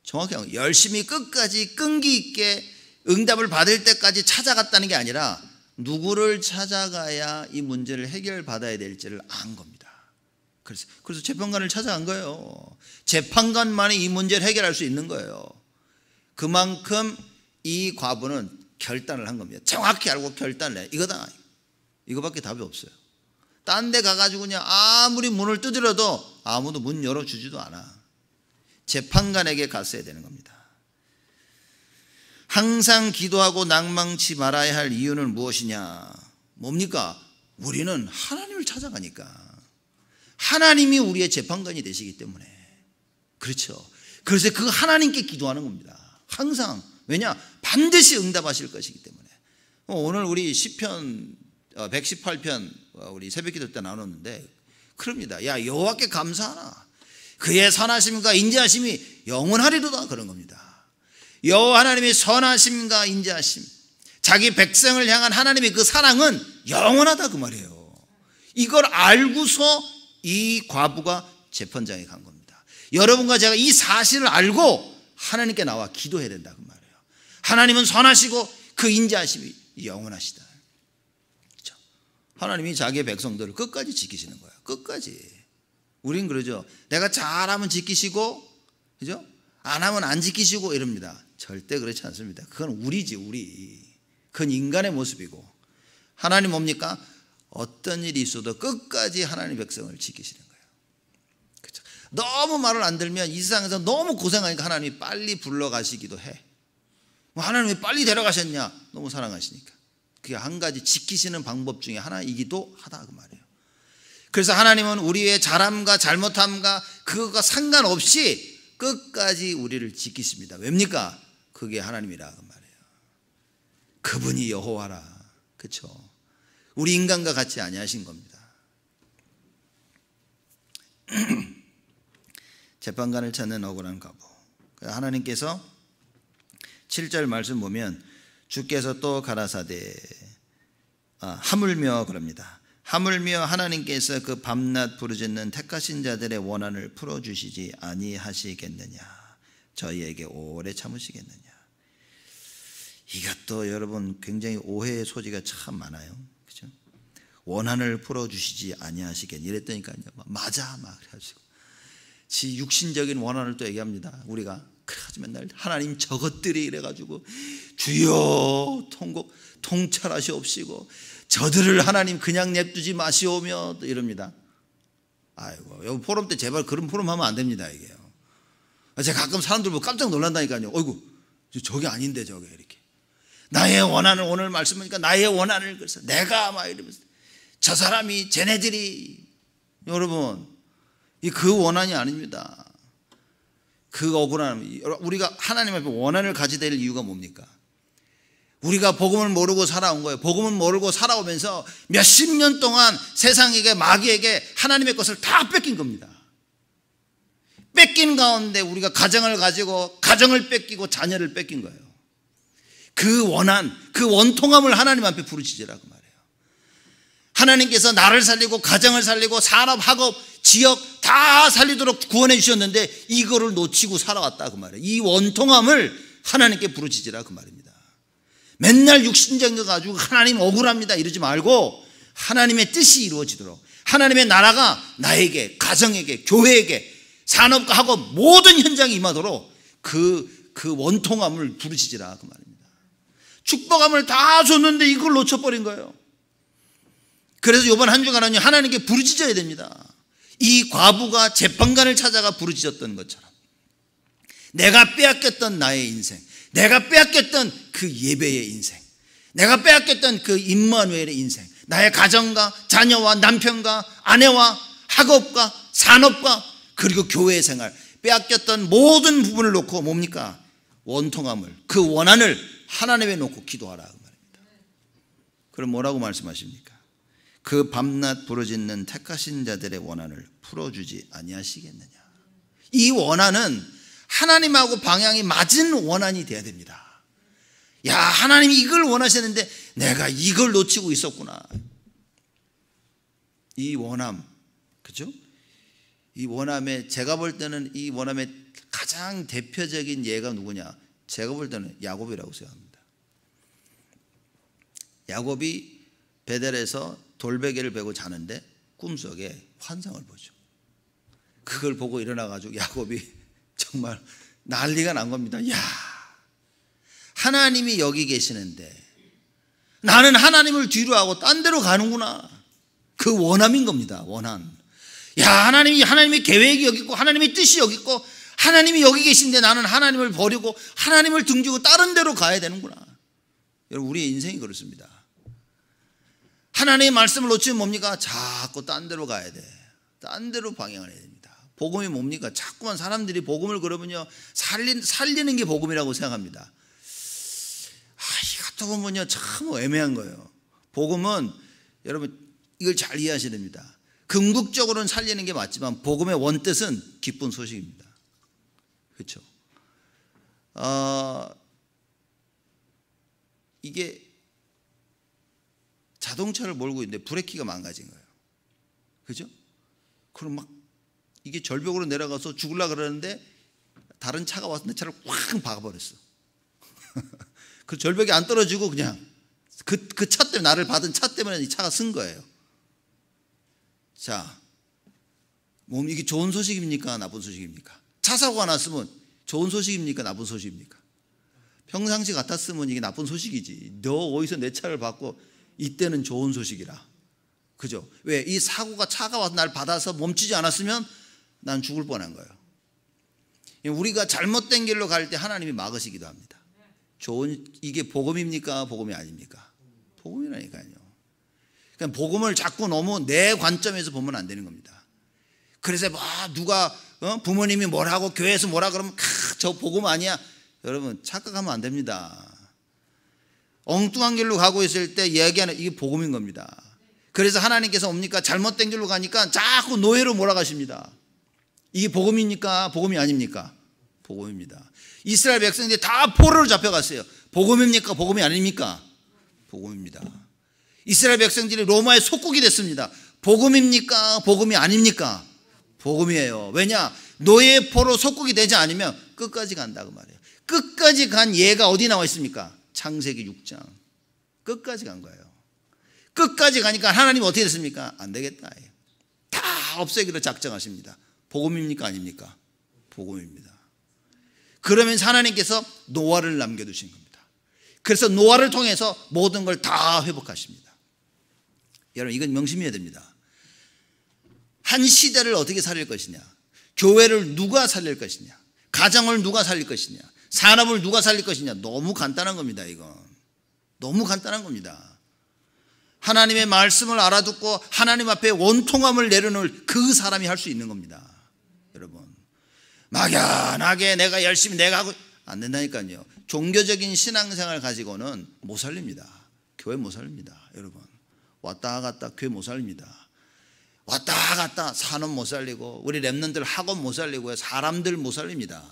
Speaker 1: 정확히 안 거죠. 열심히 끝까지 끈기 있게 응답을 받을 때까지 찾아갔다는 게 아니라 누구를 찾아가야 이 문제를 해결받아야 될지를 안 겁니다. 그래서 재판관을 찾아간 거예요. 재판관만이 이 문제를 해결할 수 있는 거예요. 그만큼 이 과부는 결단을 한 겁니다. 정확히 알고 결단을 해. 이거다. 이거밖에 답이 없어요. 딴 데 가가지고 그냥 아무리 문을 두드려도 아무도 문 열어주지도 않아. 재판관에게 갔어야 되는 겁니다. 항상 기도하고 낭망치 말아야 할 이유는 무엇이냐? 뭡니까? 우리는 하나님을 찾아가니까. 하나님이 우리의 재판관이 되시기 때문에. 그렇죠. 그래서 그 하나님께 기도하는 겁니다. 항상. 왜냐? 반드시 응답하실 것이기 때문에. 오늘 우리 시편 118편 우리 새벽기도 때 나눴는데 그럽니다. 야 여호와께 감사하라. 그의 선하심과 인자하심이 영원하리로다 그런 겁니다. 여호와 하나님의 선하심과 인자하심, 자기 백성을 향한 하나님의 그 사랑은 영원하다 그 말이에요. 이걸 알고서 이 과부가 재판장에 간 겁니다. 여러분과 제가 이 사실을 알고 하나님께 나와 기도해야 된다 그 말이에요. 하나님은 선하시고 그 인자하심이 영원하시다. 그렇죠? 하나님이 자기의 백성들을 끝까지 지키시는 거야. 끝까지. 우린 그러죠. 내가 잘하면 지키시고, 그죠? 안 하면 안 지키시고 이럽니다. 절대 그렇지 않습니다. 그건 우리지, 우리. 그건 인간의 모습이고, 하나님 뭡니까? 어떤 일이 있어도 끝까지 하나님 백성을 지키시는 거예요. 그렇죠? 너무 말을 안 들으면 이 세상에서 너무 고생하니까 하나님이 빨리 불러가시기도 해. 하나님이 빨리 데려가셨냐? 너무 사랑하시니까. 그게 한 가지 지키시는 방법 중에 하나이기도 하다 그 말이에요. 그래서 하나님은 우리의 잘함과 잘못함과 그것과 상관없이 끝까지 우리를 지키십니다. 왜입니까? 그게 하나님이라 그 말이에요. 그분이 여호와라. 그렇죠? 우리 인간과 같이 아니하신 겁니다. 재판관을 찾는 억울한 과부. 하나님께서 7절 말씀 보면 주께서 또 가라사대 하물며 그럽니다. 하물며 하나님께서 그 밤낮 부르짖는 택하신 자들의 원한을 풀어주시지 아니하시겠느냐. 저희에게 오래 참으시겠느냐. 이것도 여러분 굉장히 오해의 소지가 참 많아요. 그렇죠? 원한을 풀어주시지 아니하시겠느냐 이랬더니까요. 맞아 막 그래가지고 지 육신적인 원한을 또 얘기합니다. 우리가 그래가지고 맨날 하나님 저것들이 이래가지고 주여 통찰하시옵시고 저들을 하나님 그냥 냅두지 마시오며 또 이럽니다. 아이고 여기 포럼 때 제발 그런 포럼 하면 안 됩니다. 이게요. 제가 가끔 사람들 보고 깜짝 놀란다니까요. 어이구 저게 아닌데 저게 이렇게 나의 원한을 오늘 말씀하니까 나의 원한을 그래서 내가 막 이러면서 저 사람이 쟤네들이 여러분 이 그 원한이 아닙니다. 그 억울함. 우리가 하나님 앞에 원한을 가지게 될 이유가 뭡니까? 우리가 복음을 모르고 살아온 거예요. 복음을 모르고 살아오면서 몇십 년 동안 세상에게 마귀에게 하나님의 것을 다 뺏긴 겁니다. 뺏긴 가운데 우리가 가정을 가지고 가정을 뺏기고 자녀를 뺏긴 거예요. 그 원한, 그 원통함을 하나님 앞에 부르짖으라고 말해요. 하나님께서 나를 살리고 가정을 살리고 산업, 학업, 지역 다 살리도록 구원해 주셨는데 이거를 놓치고 살아왔다 그 말이에요. 이 원통함을 하나님께 부르짖으라 그 말입니다. 맨날 육신적인 거 가지고 하나님 억울합니다 이러지 말고 하나님의 뜻이 이루어지도록 하나님의 나라가 나에게, 가정에게, 교회에게, 산업과 학업 모든 현장에 임하도록 그 원통함을 부르짖으라 그 말입니다. 축복함을 다 줬는데 이걸 놓쳐버린 거예요. 그래서 이번 한 주간은 하나님께 부르짖어야 됩니다. 이 과부가 재판관을 찾아가 부르짖었던 것처럼 내가 빼앗겼던 나의 인생, 내가 빼앗겼던 그 예배의 인생, 내가 빼앗겼던 그 임마누엘의 인생, 나의 가정과 자녀와 남편과 아내와 학업과 산업과 그리고 교회 생활 빼앗겼던 모든 부분을 놓고 뭡니까? 원통함을, 그 원한을 하나님에 놓고 기도하라 그 말입니다. 그럼 뭐라고 말씀하십니까? 그 밤낮 부르짖는 택하신 자들의 원한을 풀어주지 아니하시겠느냐. 이 원한은 하나님하고 방향이 맞은 원한이 돼야 됩니다. 야, 하나님이 이걸 원하셨는데 내가 이걸 놓치고 있었구나. 이 원함, 그죠? 이 원함의, 제가 볼 때는 이 원함의 가장 대표적인 예가 누구냐? 제가 볼 때는 야곱이라고 생각합니다. 야곱이 베델에서 돌베개를 베고 자는데 꿈속에 환상을 보죠. 그걸 보고 일어나가지고 야곱이 정말 난리가 난 겁니다. 야, 하나님이 여기 계시는데 나는 하나님을 뒤로 하고 딴 데로 가는구나. 그 원함인 겁니다. 원한. 야, 하나님의 계획이 여기 있고 하나님의 뜻이 여기 있고 하나님이 여기 계신데 나는 하나님을 버리고 하나님을 등지고 다른 데로 가야 되는구나. 여러분, 우리의 인생이 그렇습니다. 하나님의 말씀을 놓치면 뭡니까? 자꾸 딴 데로 가야 돼. 딴 데로 방향을 해야 됩니다. 복음이 뭡니까? 자꾸만 사람들이 복음을 그러면요 살리는 게 복음이라고 생각합니다. 이것도 보면요 참 애매한 거예요. 복음은 여러분 이걸 잘 이해하셔야 됩니다. 궁극적으로는 살리는 게 맞지만 복음의 원뜻은 기쁜 소식입니다. 그렇죠? 이게 자동차를 몰고 있는데 브레이크가 망가진 거예요. 그죠? 그럼 막 이게 절벽으로 내려가서 죽으려고 그러는데 다른 차가 와서 내 차를 확 박아버렸어. 그 절벽에 안 떨어지고 그냥 그 차 때문에, 나를 받은 차 때문에 이 차가 쓴 거예요. 자, 이게 좋은 소식입니까? 나쁜 소식입니까? 차 사고가 났으면 좋은 소식입니까? 나쁜 소식입니까? 평상시 같았으면 이게 나쁜 소식이지. 너 어디서 내 차를 받고 이때는 좋은 소식이라. 그죠? 왜? 이 사고가, 차가 와서 날 받아서 멈추지 않았으면 난 죽을 뻔한 거예요. 우리가 잘못된 길로 갈 때 하나님이 막으시기도 합니다. 이게 복음입니까? 복음이 아닙니까? 복음이라니까요. 그러니까 복음을 자꾸 너무 내 관점에서 보면 안 되는 겁니다. 그래서 누가 부모님이 뭐라고 교회에서 뭐라 그러면 저 복음 아니야. 여러분 착각하면 안 됩니다. 엉뚱한 길로 가고 있을 때 얘기하는 이게 복음인 겁니다. 그래서 하나님께서 뭡니까? 잘못된 길로 가니까 자꾸 노예로 몰아가십니다. 이게 복음입니까? 복음이 아닙니까? 복음입니다. 이스라엘 백성들이 다 포로로 잡혀갔어요. 복음입니까? 복음이 아닙니까? 복음입니다. 이스라엘 백성들이 로마의 속국이 됐습니다. 복음입니까? 복음이 아닙니까? 복음이에요. 왜냐? 노예 포로 속국이 되지 않으면 끝까지 간다고 말해요. 끝까지 간 예가 어디 나와 있습니까? 창세기 6장. 끝까지 간 거예요. 끝까지 가니까 하나님 어떻게 됐습니까? 안 되겠다. 다 없애기로 작정하십니다. 복음입니까? 아닙니까? 복음입니다. 그러면서 하나님께서 노아를 남겨두신 겁니다. 그래서 노아를 통해서 모든 걸 다 회복하십니다. 여러분 이건 명심해야 됩니다. 한 시대를 어떻게 살릴 것이냐, 교회를 누가 살릴 것이냐, 가정을 누가 살릴 것이냐, 산업을 누가 살릴 것이냐, 너무 간단한 겁니다. 이건 너무 간단한 겁니다. 하나님의 말씀을 알아듣고 하나님 앞에 원통함을 내려놓을 그 사람이 할 수 있는 겁니다. 여러분 막연하게 내가 열심히 내가 하고 안 된다니까요. 종교적인 신앙생활 가지고는 못 살립니다. 교회 못 살립니다. 여러분 왔다 갔다 교회 못 살립니다. 왔다 갔다 산업 못 살리고 우리 랩런들 학원 못 살리고요. 사람들 못 살립니다.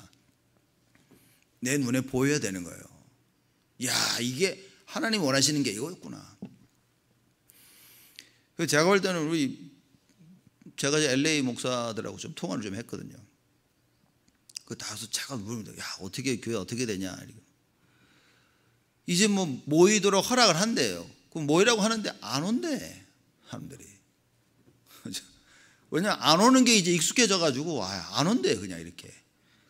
Speaker 1: 내 눈에 보여야 되는 거예요. 야, 이게 하나님 원하시는 게 이거였구나. 제가 볼 때는 제가 LA 목사들하고 좀 통화를 좀 했거든요. 그 다서 제가 물습니다. 야, 어떻게 교회 어떻게 되냐. 이제 뭐 모이도록 허락을 한대요. 그럼 모이라고 하는데 안 온대 사람들이. 왜냐 안 오는 게 이제 익숙해져 가지고 안 온대 그냥 이렇게.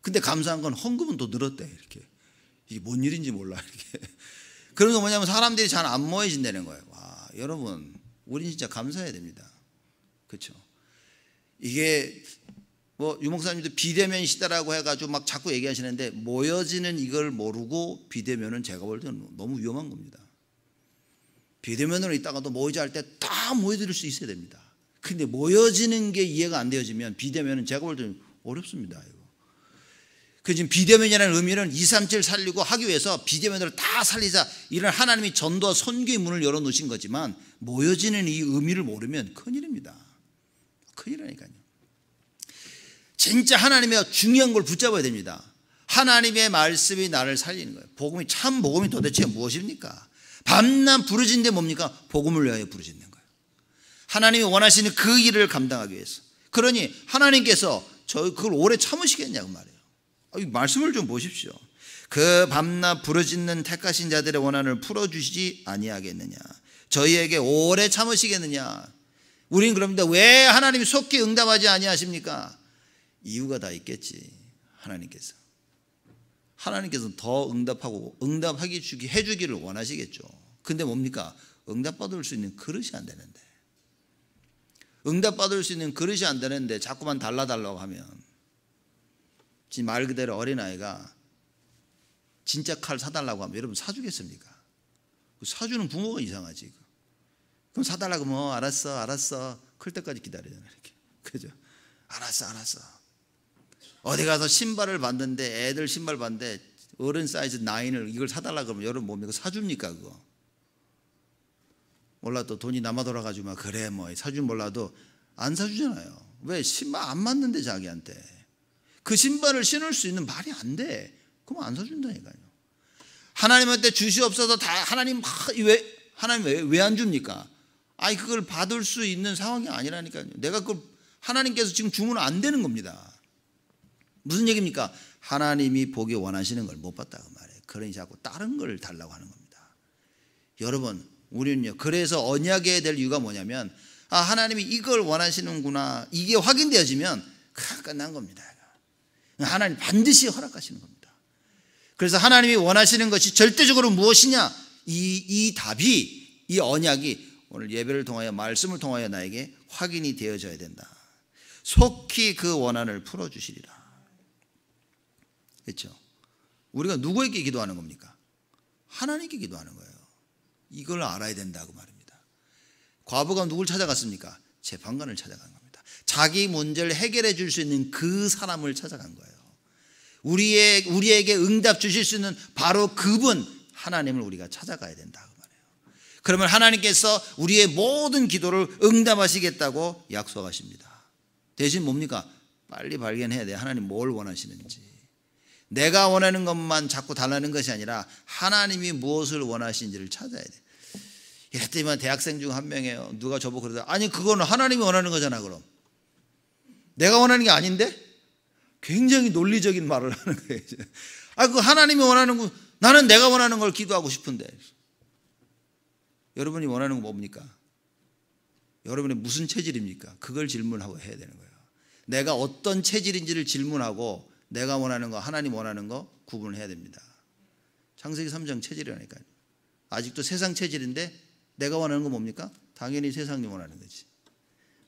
Speaker 1: 근데 감사한 건 헌금은 또 늘었대 이렇게. 이게 뭔 일인지 몰라 이렇게. 그런 거 뭐냐면 사람들이 잘 안 모여진다는 거예요. 와, 여러분 우린 진짜 감사해야 됩니다. 그렇죠? 이게 뭐 유목사님도 비대면 시대라고 해가지고 막 자꾸 얘기하시는데 모여지는 이걸 모르고 비대면은 제가 볼 때는 너무 위험한 겁니다. 비대면으로 있다가도 모이자 할 때 다 모여들 수 있어야 됩니다. 근데 모여지는 게 이해가 안 되어지면 비대면은 제가 볼 때는 어렵습니다. 그 지금 비대면이라는 의미는 2, 3, 7 살리고 하기 위해서 비대면으로 다 살리자 이런 하나님이 전도와 선교의 문을 열어놓으신 거지만 모여지는 이 의미를 모르면 큰일입니다. 큰일이라니까요. 진짜 하나님의 중요한 걸 붙잡아야 됩니다. 하나님의 말씀이 나를 살리는 거예요. 복음이 참 복음이 도대체 무엇입니까? 밤낮 부르짖는데 뭡니까? 복음을 위하여 부르짖는 거예요. 하나님이 원하시는 그 일을 감당하기 위해서. 그러니 하나님께서 그걸 오래 참으시겠냐고 말이에요. 이 말씀을 좀 보십시오. 그 밤낮 부르짖는 택하신 자들의 원한을 풀어주시지 아니하겠느냐. 저희에게 오래 참으시겠느냐. 우린 그럽니다. 왜 하나님이 속히 응답하지 아니하십니까? 이유가 다 있겠지. 하나님께서 더 응답하고 응답하게 해주기를 원하시겠죠. 근데 뭡니까? 응답받을 수 있는 그릇이 안 되는데, 응답받을 수 있는 그릇이 안 되는데 자꾸만 달라달라고 하면 지금 말 그대로 어린아이가 진짜 칼 사달라고 하면 여러분 사주겠습니까? 사주는 부모가 이상하지. 그럼 사달라고 뭐 알았어 클 때까지 기다리잖아요. 이렇게. 그죠? 알았어. 어디 가서 신발을 봤는데 애들 신발 봤는데 어른 사이즈 9을 이걸 사달라고 그러면 여러분 뭡니까? 사줍니까 그거? 몰라도 돈이 남아 돌아가지고 막 그래 뭐 사주는 몰라도 안 사주잖아요. 왜? 신발 안 맞는데 자기한테. 그 신발을 신을 수 있는 말이 안 돼. 그럼 안 사준다니까요. 하나님한테 주시옵소서 다 하나님 왜 안 줍니까? 아니 그걸 받을 수 있는 상황이 아니라니까요. 내가 그걸 하나님께서 지금 주면 안 되는 겁니다. 무슨 얘기입니까? 하나님이 보기 원하시는 걸 못 받다고 말해요. 그러니 자꾸 다른 걸 달라고 하는 겁니다. 여러분 우리는요, 그래서 언약해야 될 이유가 뭐냐면, 하나님이 이걸 원하시는구나, 이게 확인되어지면 끝난 겁니다. 하나님 반드시 허락하시는 겁니다. 그래서 하나님이 원하시는 것이 절대적으로 무엇이냐, 이 답이, 이 언약이 오늘 예배를 통하여 말씀을 통하여 나에게 확인이 되어져야 된다. 속히 그 원한을 풀어주시리라. 그렇죠? 우리가 누구에게 기도하는 겁니까? 하나님께 기도하는 거예요. 이걸 알아야 된다고 말입니다. 과부가 누굴 찾아갔습니까? 재판관을 찾아간 겁니다. 자기 문제를 해결해 줄 수 있는 그 사람을 찾아간 거예요. 우리에게 응답 주실 수 있는 바로 그분 하나님을 우리가 찾아가야 된다고 말해요. 그러면 하나님께서 우리의 모든 기도를 응답하시겠다고 약속하십니다. 대신 뭡니까? 빨리 발견해야 돼요. 하나님 뭘 원하시는지. 내가 원하는 것만 자꾸 달라는 것이 아니라 하나님이 무엇을 원하시는지를 찾아야 돼. 이랬더니만 대학생 중 한 명이에요. 누가 저보고 그러더라. 아니 그거는 하나님이 원하는 거잖아. 그럼 내가 원하는 게 아닌데? 굉장히 논리적인 말을 하는 거예요. 그 하나님이 원하는 거, 나는 내가 원하는 걸 기도하고 싶은데. 여러분이 원하는 건 뭡니까? 여러분의 무슨 체질입니까? 그걸 질문하고 해야 되는 거예요. 내가 어떤 체질인지를 질문하고 내가 원하는 거, 하나님 원하는 거 구분을 해야 됩니다. 창세기 3장 체질이라니까요. 아직도 세상 체질인데 내가 원하는 건 뭡니까? 당연히 세상이 원하는 거지.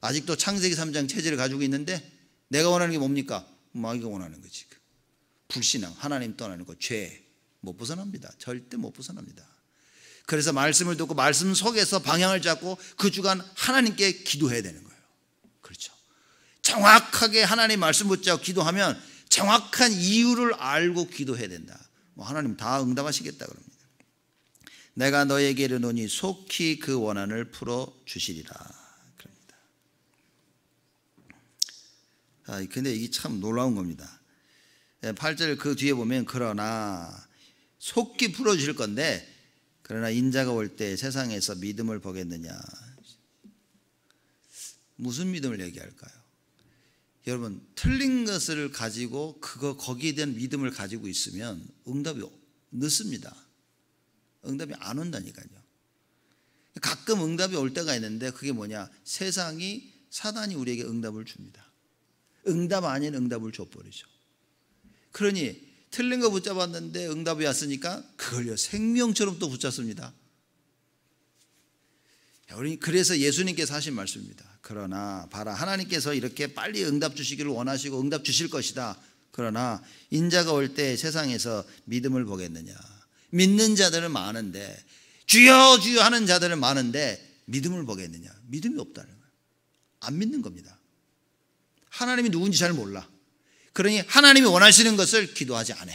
Speaker 1: 아직도 창세기 3장 체질을 가지고 있는데 내가 원하는 게 뭡니까? 마귀가 원하는 거지. 불신앙, 하나님 떠나는 거, 죄 못 벗어납니다. 절대 못 벗어납니다. 그래서 말씀을 듣고 말씀 속에서 방향을 잡고 그 주간 하나님께 기도해야 되는 거예요. 그렇죠. 정확하게 하나님 말씀 붙잡고 기도하면 정확한 이유를 알고 기도해야 된다. 하나님 다 응답하시겠다 그럽니다. 내가 너에게 이르노니 속히 그 원한을 풀어 주시리라 그럽니다. 근데 이게 참 놀라운 겁니다. 8절 그 뒤에 보면 그러나 속히 풀어 주실 건데 그러나 인자가 올 때 세상에서 믿음을 보겠느냐. 무슨 믿음을 얘기할까요? 여러분 틀린 것을 가지고 거기에 대한 믿음을 가지고 있으면 응답이 늦습니다. 응답이 안 온다니까요. 가끔 응답이 올 때가 있는데 그게 뭐냐, 세상이 사단이 우리에게 응답을 줍니다. 응답 아닌 응답을 줘버리죠. 그러니 틀린 거 붙잡았는데 응답이 왔으니까 그걸요 생명처럼 또 붙잡습니다. 그래서 예수님께서 하신 말씀입니다. 그러나 봐라, 하나님께서 이렇게 빨리 응답 주시기를 원하시고 응답 주실 것이다. 그러나 인자가 올 때 세상에서 믿음을 보겠느냐. 믿는 자들은 많은데, 주여 주여 하는 자들은 많은데 믿음을 보겠느냐. 믿음이 없다는 거예요. 안 믿는 겁니다. 하나님이 누군지 잘 몰라. 그러니 하나님이 원하시는 것을 기도하지 않아.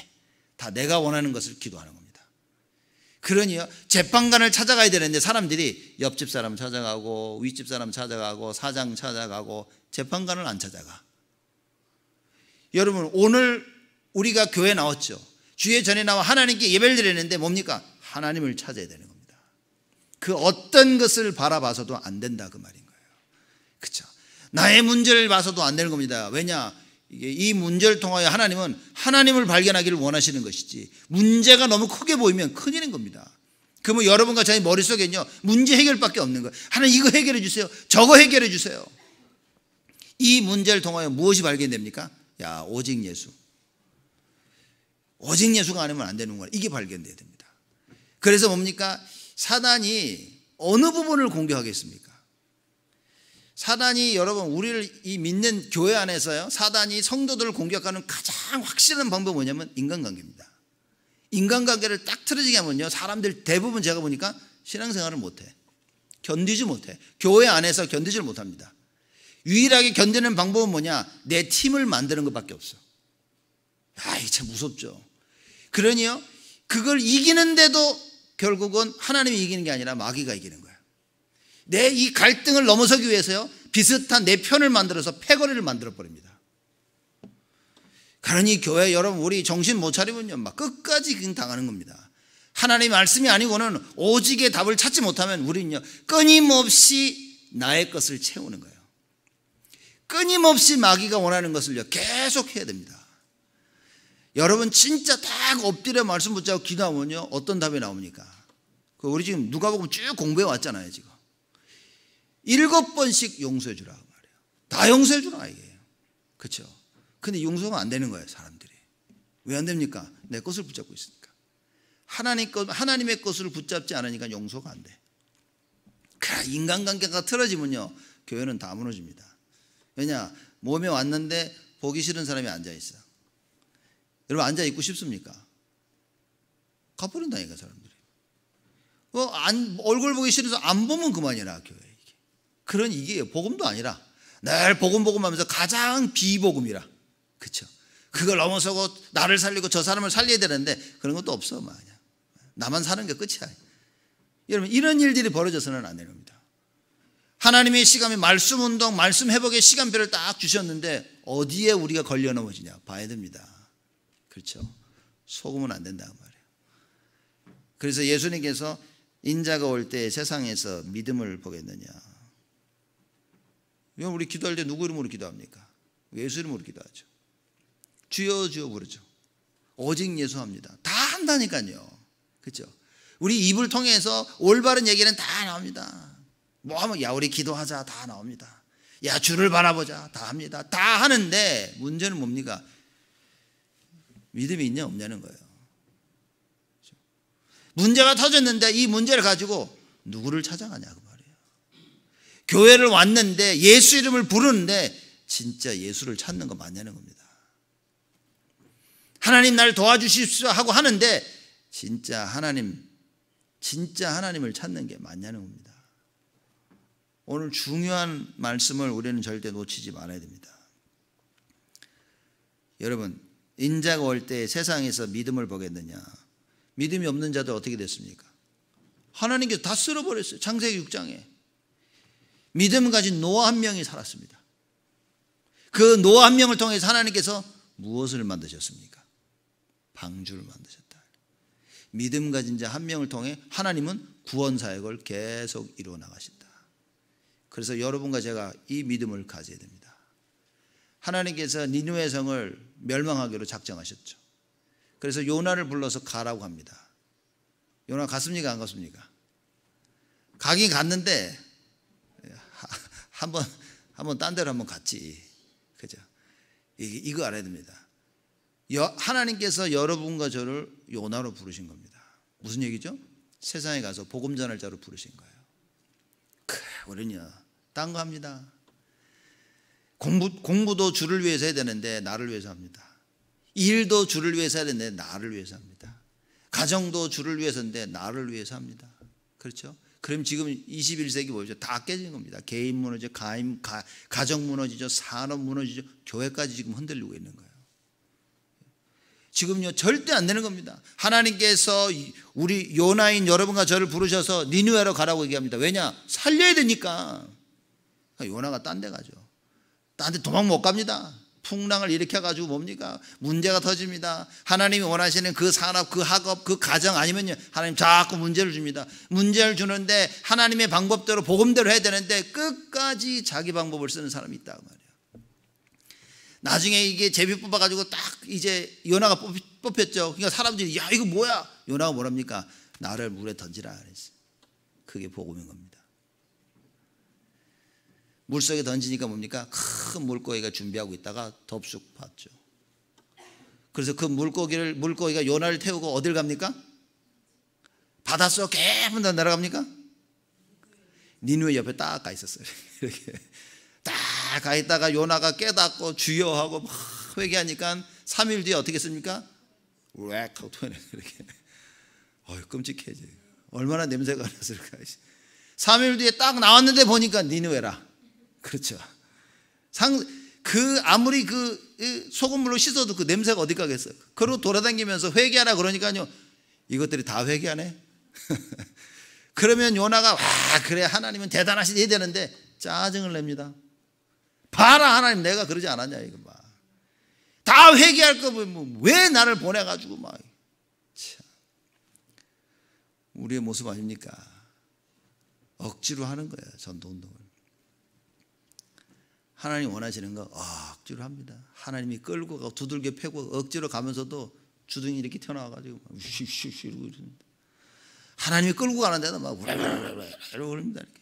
Speaker 1: 다 내가 원하는 것을 기도하는 겁니다. 그러니요, 재판관을 찾아가야 되는데 사람들이 옆집 사람 찾아가고 윗집 사람 찾아가고 사장 찾아가고 재판관을 안 찾아가. 여러분 오늘 우리가 교회 나왔죠. 주의 전에 나와 하나님께 예배를 드리는데 뭡니까? 하나님을 찾아야 되는 겁니다. 그 어떤 것을 바라봐서도 안 된다 그 말인 거예요. 그렇죠? 나의 문제를 봐서도 안 되는 겁니다. 왜냐? 이 문제를 통하여 하나님은 하나님을 발견하기를 원하시는 것이지, 문제가 너무 크게 보이면 큰일인 겁니다. 그러면 여러분과 저희 머릿속에는요 문제 해결밖에 없는 거예요. 하나님 이거 해결해 주세요, 저거 해결해 주세요. 이 문제를 통하여 무엇이 발견됩니까? 오직 예수. 오직 예수가 아니면 안 되는 거예요. 이게 발견돼야 됩니다. 그래서 뭡니까? 사단이 어느 부분을 공격하겠습니까? 사단이 여러분 우리를 이 믿는 교회 안에서요, 사단이 성도들을 공격하는 가장 확실한 방법은 뭐냐면 인간관계입니다. 인간관계를 딱 틀어지게 하면요, 사람들 대부분 제가 보니까 신앙생활을 못해. 견디지 못해. 교회 안에서 견디지를 못합니다. 유일하게 견디는 방법은 뭐냐? 내 팀을 만드는 것밖에 없어. 이 참 무섭죠. 그러니요, 그걸 이기는데도 결국은 하나님이 이기는 게 아니라 마귀가 이기는 거예요. 내 이 갈등을 넘어서기 위해서요 비슷한 내 편을 만들어서 패거리를 만들어 버립니다. 그러니 교회 여러분, 우리 정신 못 차리면요 막 끝까지 그냥 당하는 겁니다. 하나님의 말씀이 아니고는 오직의 답을 찾지 못하면 우리는요 끊임없이 나의 것을 채우는 거예요. 끊임없이 마귀가 원하는 것을요 계속 해야 됩니다. 여러분 진짜 딱 엎드려 말씀 붙잡고 기도하면요 어떤 답이 나옵니까? 우리 지금 누가복음 쭉 공부해 왔잖아요. 지금 7번씩 용서해 주라 말이에요. 다 용서해 주라 이게요. 그렇죠? 근데 용서가 안 되는 거예요. 사람들이 왜 안 됩니까? 내 것을 붙잡고 있으니까. 하나님의 것을 붙잡지 않으니까 용서가 안 돼. 그래, 인간관계가 틀어지면요 교회는 다 무너집니다. 왜냐? 몸에 왔는데 보기 싫은 사람이 앉아있어. 여러분 앉아있고 싶습니까? 가버린다니까 사람들이. 얼굴 보기 싫어서 안 보면 그만이라 교회. 그런 이게 복음도 아니라 늘 복음 하면서 가장 비복음이라. 그렇죠? 그걸 넘어서고 나를 살리고 저 사람을 살려야 되는데 그런 것도 없어. 그냥 나만 사는 게 끝이야. 여러분 이런 일들이 벌어져서는 안 되는 겁니다. 하나님의 시간에 말씀 운동, 말씀 회복의 시간표를 딱 주셨는데 어디에 우리가 걸려 넘어지냐 봐야 됩니다. 그렇죠? 속으면 안 된다 그 말이에요. 그래서 예수님께서 인자가 올 때 세상에서 믿음을 보겠느냐. 우리 기도할 때 누구 이름으로 기도합니까? 예수 이름으로 기도하죠. 주여 주여 부르죠. 오직 예수합니다. 다 한다니까요. 그렇죠? 우리 입을 통해서 올바른 얘기는 다 나옵니다. 뭐 하면 야 우리 기도하자 다 나옵니다. 야 주를 바라보자 다 합니다. 다 하는데 문제는 뭡니까? 믿음이 있냐 없냐는 거예요. 그렇죠? 문제가 터졌는데 이 문제를 가지고 누구를 찾아가냐 그 말이에요. 교회를 왔는데 예수 이름을 부르는데 진짜 예수를 찾는 거 맞냐는 겁니다. 하나님 날 도와주십시오 하고 하는데 진짜 하나님을 찾는 게 맞냐는 겁니다. 오늘 중요한 말씀을 우리는 절대 놓치지 말아야 됩니다. 여러분 인자가 올 때 세상에서 믿음을 보겠느냐. 믿음이 없는 자들 어떻게 됐습니까? 하나님께서 다 쓸어버렸어요. 창세기 6장에 믿음 가진 노아 한 명이 살았습니다. 그 노아 한 명을 통해서 하나님께서 무엇을 만드셨습니까? 방주를 만드셨다. 믿음 가진 자 한 명을 통해 하나님은 구원 사역을 계속 이루어 나가신다. 그래서 여러분과 제가 이 믿음을 가져야 됩니다. 하나님께서 니느웨 성을 멸망하기로 작정하셨죠. 그래서 요나를 불러서 가라고 합니다. 요나 갔습니까? 안 갔습니까? 가긴 갔는데 한번 딴 데로 한번 갔지. 그죠? 이거 알아야 됩니다. 하나님께서 여러분과 저를 요나로 부르신 겁니다. 무슨 얘기죠? 세상에 가서 복음 전할 자로 부르신 거예요. 우리는요 딴 거 합니다. 공부도 주를 위해서 해야 되는데 나를 위해서 합니다. 일도 주를 위해서 해야 되는데 나를 위해서 합니다. 가정도 주를 위해서인데 나를 위해서 합니다. 그렇죠? 그럼 지금 21세기 보십시오. 다 깨진 겁니다. 개인 무너지죠. 가정 무너지죠. 산업 무너지죠. 교회까지 지금 흔들리고 있는 거예요. 지금요 절대 안 되는 겁니다. 하나님께서 우리 요나인 여러분과 저를 부르셔서 니느웨로 가라고 얘기합니다. 왜냐? 살려야 되니까. 요나가 딴 데 가죠. 딴 데 도망 못 갑니다. 풍랑을 일으켜가지고 뭡니까? 문제가 터집니다. 하나님이 원하시는 그 산업, 그 학업, 그 가정 아니면요 하나님 자꾸 문제를 줍니다. 문제를 주는데 하나님의 방법대로 복음대로 해야 되는데 끝까지 자기 방법을 쓰는 사람이 있다 그 말이에요. 나중에 이게 제비 뽑아가지고 딱 이제 요나가 뽑혔죠. 그러니까 사람들이 야 이거 뭐야? 요나가 뭐랍니까? 나를 물에 던지라 그랬어요. 그게 복음인 겁니다. 물속에 던지니까 뭡니까? 큰 물고기가 준비하고 있다가 덥쑥 봤죠. 그래서 그 물고기가 요나를 태우고 어딜 갑니까? 바닷속 깊은 데 내려갑니까? 니느웨 옆에 딱 가 있었어요. 이렇게 딱 가 있다가 요나가 깨닫고 주여 하고 막 회개하니까 3일 뒤에 어떻게 했습니까? 웩 하고 토해내요. 이렇게. 끔찍해. 얼마나 냄새가 났을까. 3일 뒤에 딱 나왔는데 보니까 니느웨라. 그렇죠. 아무리 소금물로 씻어도 그 냄새가 어디 가겠어요. 그러고 돌아다니면서 회개하라 그러니까요. 이것들이 다 회개하네. 그러면 요나가 그래 하나님은 대단하시다 해야 되는데 짜증을 냅니다. 봐라 하나님 내가 그러지 않았냐 이거 막. 다 회개할 거면 왜 나를 보내가지고 막. 참. 우리의 모습 아닙니까? 억지로 하는 거예요. 전도운동을. 하나님 원하시는 거 억지로 합니다. 하나님이 끌고 가고 두들겨 패고 억지로 가면서도 주둥이 이렇게 튀어나와가지고 슉슉슉 이러고 있습니다. 하나님이 끌고 가는데도 막 우라라라라 이러니다 이렇게.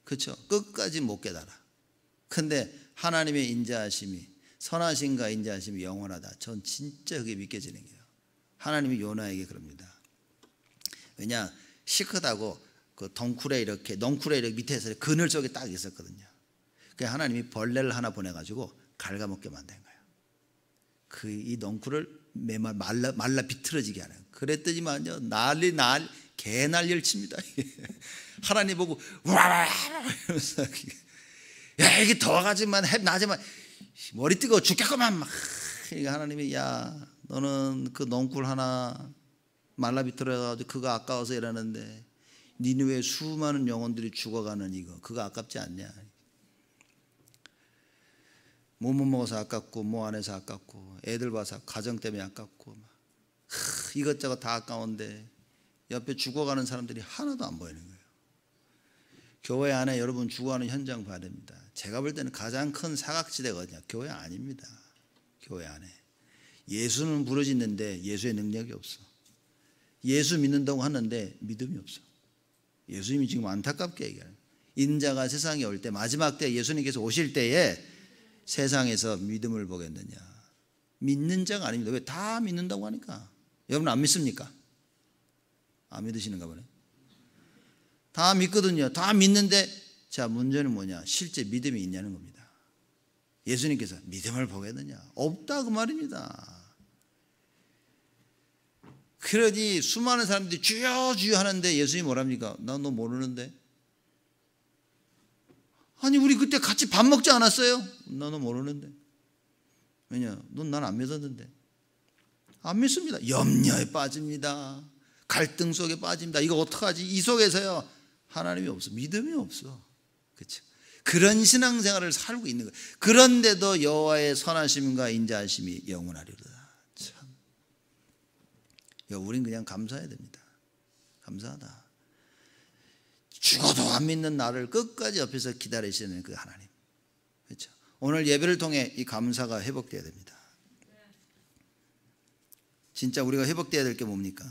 Speaker 1: 그렇죠? 끝까지 못 깨달아. 근데 하나님의 인자하심이 선하심과 인자하심이 영원하다. 전 진짜 그게 믿겨지는 거예요. 하나님이 요나에게 그럽니다. 왜냐 시크하고 그 덩쿨에 이렇게 밑에서 그늘 속에 딱 있었거든요. 그래서 하나님이 벌레를 하나 보내가지고 갉아먹게 만든 거예요. 이 넝쿨을 말라 비틀어지게 하는. 그랬더니만요 개난리를 칩니다. 하나님 보고 와라 이러면서 야 이게 더워가지만 나지만 머리 뜨거워 죽겠구만 막. 그러니까 하나님이 야 너는 그 넝쿨 하나 말라 비틀어가지고 그거 아까워서 이러는데 니느웨 수많은 영혼들이 죽어가는 이거 그거 아깝지 않냐. 뭐 먹어서 아깝고 뭐 안 해서 아깝고 애들 봐서 가정 때문에 아깝고 막. 이것저것 다 아까운데 옆에 죽어가는 사람들이 하나도 안 보이는 거예요. 교회 안에 여러분 죽어가는 현장 봐야 됩니다. 제가 볼 때는 가장 큰 사각지대가 어디냐? 교회 아닙니다. 교회 안에 예수는 부르짖는데 예수의 능력이 없어. 예수 믿는다고 하는데 믿음이 없어. 예수님이 지금 안타깝게 얘기해요. 인자가 세상에 올 때 마지막 때 예수님께서 오실 때에 세상에서 믿음을 보겠느냐. 믿는 자가 아닙니다. 왜? 다 믿는다고 하니까. 여러분 안 믿습니까? 안 믿으시는가 보네. 다 믿거든요. 다 믿는데 자 문제는 뭐냐. 실제 믿음이 있냐는 겁니다. 예수님께서 믿음을 보겠느냐. 없다 그 말입니다. 그러니 수많은 사람들이 주여 주여 하는데 예수님이 뭐랍니까? 나 너 모르는데. 아니 우리 그때 같이 밥 먹지 않았어요? 나 너 모르는데. 왜냐? 넌 난 안 믿었는데. 안 믿습니다. 염려에 빠집니다. 갈등 속에 빠집니다. 이거 어떡하지? 이 속에서요 하나님이 없어. 믿음이 없어. 그렇죠? 그런 신앙생활을 살고 있는 거예요. 그런데도 여호와의 선하심과 인자하심이 영원하리로다. 참. 우린 그냥 감사해야 됩니다. 감사하다. 죽어도 안 믿는 나를 끝까지 옆에서 기다리시는 그 하나님. 그렇죠? 오늘 예배를 통해 이 감사가 회복되어야 됩니다. 진짜 우리가 회복되어야 될 게 뭡니까?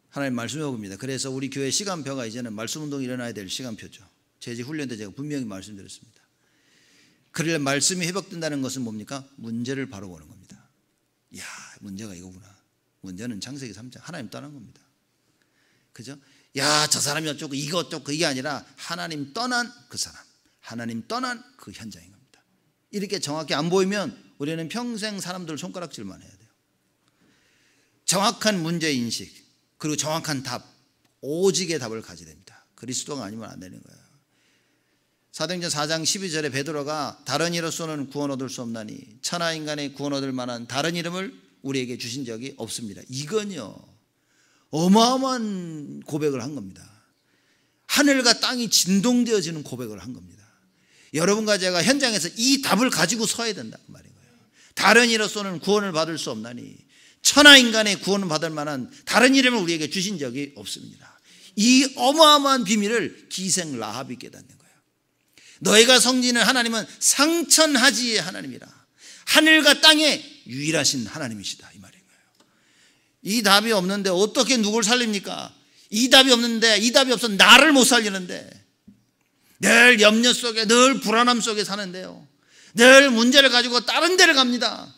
Speaker 1: 하나님 말씀해 봅니다. 그래서 우리 교회 시간표가 이제는 말씀 운동이 일어나야 될 시간표죠. 제지 훈련 때 제가 분명히 말씀드렸습니다. 그러려 말씀이 회복된다는 것은 뭡니까? 문제를 바로 보는 겁니다. 이야, 문제가 이거구나. 문제는 창세기 3장 하나님 떠난 겁니다. 그죠? 야, 저 사람이 어쩌고 이거 어쩌고 이게 아니라 하나님 떠난 그 사람, 하나님 떠난 그 현장인 겁니다. 이렇게 정확히 안 보이면 우리는 평생 사람들 손가락질만 해야 돼요. 정확한 문제인식 그리고 정확한 답, 오직의 답을 가져야 됩니다. 그리스도가 아니면 안 되는 거예요. 사도행전 4장 12절에 베드로가 다른 이로서는 구원 얻을 수 없나니 천하 인간의 구원 얻을 만한 다른 이름을 우리에게 주신 적이 없습니다. 이건요 어마어마한 고백을 한 겁니다. 하늘과 땅이 진동되어지는 고백을 한 겁니다. 여러분과 제가 현장에서 이 답을 가지고 서야 된다 그 말인 거예요. 다른 이로서는 구원을 받을 수 없나니 천하 인간의 구원을 받을 만한 다른 이름을 우리에게 주신 적이 없습니다. 이 어마어마한 비밀을 기생 라합이 깨닫는 거예요. 너희가 섬기는 하나님은 상천하지의 하나님이라. 하늘과 땅의 유일하신 하나님이시다 이 말인 거예요. 이 답이 없는데 어떻게 누굴 살립니까? 이 답이 없는데 이 답이 없어 나를 못 살리는데 늘 염려 속에 늘 불안함 속에 사는데요. 늘 문제를 가지고 다른 데를 갑니다.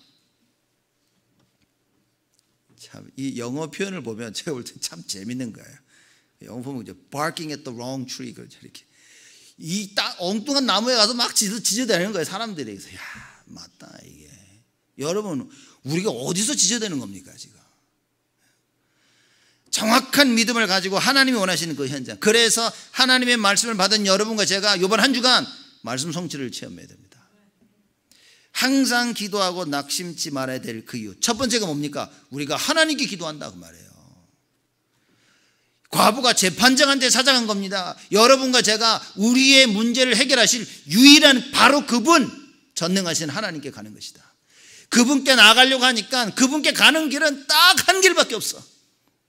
Speaker 1: 참, 이 영어 표현을 보면 제가 볼 때 참 재밌는 거예요. 영어 보면 이제 barking at the wrong tree 그렇죠 이렇게 이 엉뚱한 나무에 가서 막 지저대는 거예요. 사람들이. 그래서 야 맞다 이게. 여러분 우리가 어디서 지저대는 겁니까 지금? 정확한 믿음을 가지고 하나님이 원하시는 그 현장. 그래서 하나님의 말씀을 받은 여러분과 제가 이번 한 주간 말씀 성취를 체험해야 됩니다. 항상 기도하고 낙심치 말아야 될 그 이유. 첫 번째가 뭡니까? 우리가 하나님께 기도한다 그 말이에요. 과부가 재판장한테 찾아간 겁니다. 여러분과 제가 우리의 문제를 해결하실 유일한 바로 그분, 전능하신 하나님께 가는 것이다. 그분께 나가려고 하니까 그분께 가는 길은 딱 한 길밖에 없어.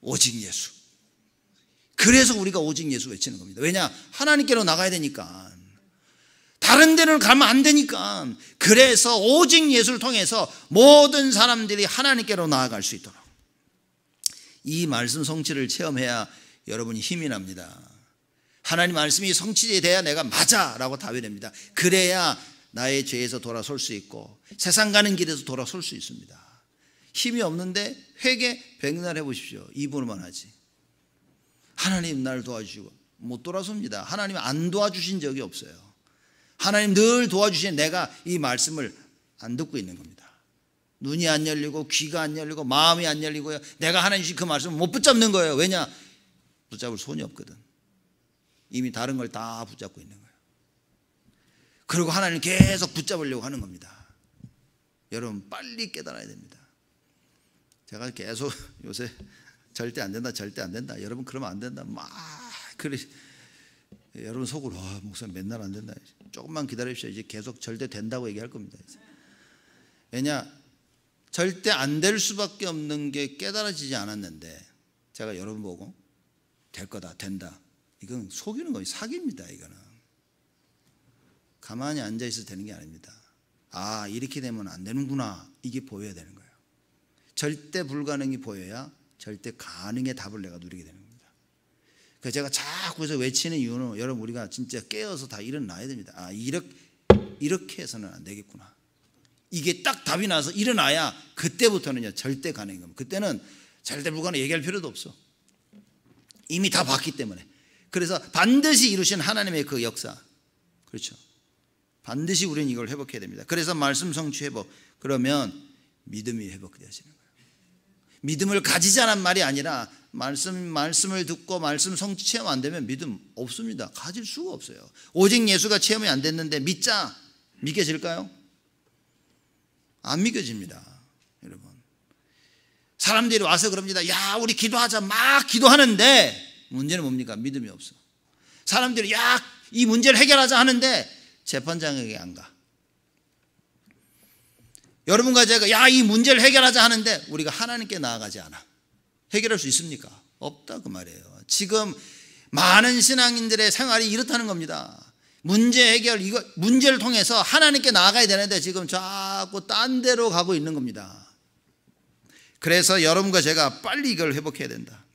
Speaker 1: 오직 예수. 그래서 우리가 오직 예수 외치는 겁니다. 왜냐? 하나님께로 나가야 되니까. 다른 데는 가면 안 되니까. 그래서 오직 예수를 통해서 모든 사람들이 하나님께로 나아갈 수 있도록, 이 말씀 성취를 체험해야 여러분이 힘이 납니다. 하나님 말씀이 성취돼야 내가 맞아 라고 답해냅니다. 그래야 나의 죄에서 돌아설 수 있고 세상 가는 길에서 돌아설 수 있습니다. 힘이 없는데 회개 백날 해보십시오. 입으로만 하지. 하나님 날 도와주시고 못 돌아섭니다. 하나님 안 도와주신 적이 없어요. 하나님 늘 도와주신 내가 이 말씀을 안 듣고 있는 겁니다. 눈이 안 열리고 귀가 안 열리고 마음이 안 열리고요. 내가 하나님 주신 그 말씀을 못 붙잡는 거예요. 왜냐? 붙잡을 손이 없거든. 이미 다른 걸 다 붙잡고 있는 거예요. 그리고 하나님 계속 붙잡으려고 하는 겁니다. 여러분 빨리 깨달아야 됩니다. 제가 계속 요새 절대 안 된다, 절대 안 된다. 여러분 그러면 안 된다. 막 그래. 여러분 속으로 목사님 맨날 안 된다. 조금만 기다리십시오. 이제 계속 절대 된다고 얘기할 겁니다. 이제. 왜냐? 절대 안 될 수밖에 없는 게 깨달아지지 않았는데 제가 여러분 보고 될 거다, 된다. 이건 속이는 거예요. 사기입니다. 이거는. 가만히 앉아 있어도 되는 게 아닙니다. 아, 이렇게 되면 안 되는구나. 이게 보여야 되는 거예요. 절대 불가능이 보여야 절대 가능의 답을 내가 누리게 되는 겁니다. 그래서 제가 자꾸 해서 외치는 이유는 여러분 우리가 진짜 깨어서 다 일어나야 됩니다. 아, 이렇게 해서는 안 되겠구나. 이게 딱 답이 나서 일어나야 그때부터는요 절대 가능인 겁니다. 그때는 절대 불가능 얘기할 필요도 없어. 이미 다 봤기 때문에. 그래서 반드시 이루신 하나님의 그 역사, 그렇죠, 반드시 우리는 이걸 회복해야 됩니다. 그래서 말씀 성취 회복, 그러면 믿음이 회복되어지는 거예요. 믿음을 가지자는 말이 아니라 말씀을 듣고 말씀 성취 체험 안 되면 믿음 없습니다. 가질 수가 없어요. 오직 예수가 체험이 안 됐는데 믿자, 믿겨질까요? 안 믿겨집니다. 여러분, 사람들이 와서 그럽니다. 야, 우리 기도하자. 막 기도하는데 문제는 뭡니까? 믿음이 없어. 사람들이 야, 이 문제를 해결하자 하는데 재판장에게 안 가. 여러분과 제가 야, 이 문제를 해결하자 하는데 우리가 하나님께 나아가지 않아. 해결할 수 있습니까? 없다 그 말이에요. 지금 많은 신앙인들의 생활이 이렇다는 겁니다. 문제 해결, 이거 문제를 통해서 하나님께 나아가야 되는데 지금 자꾸 딴 데로 가고 있는 겁니다. 그래서 여러분과 제가 빨리 이걸 회복해야 된다.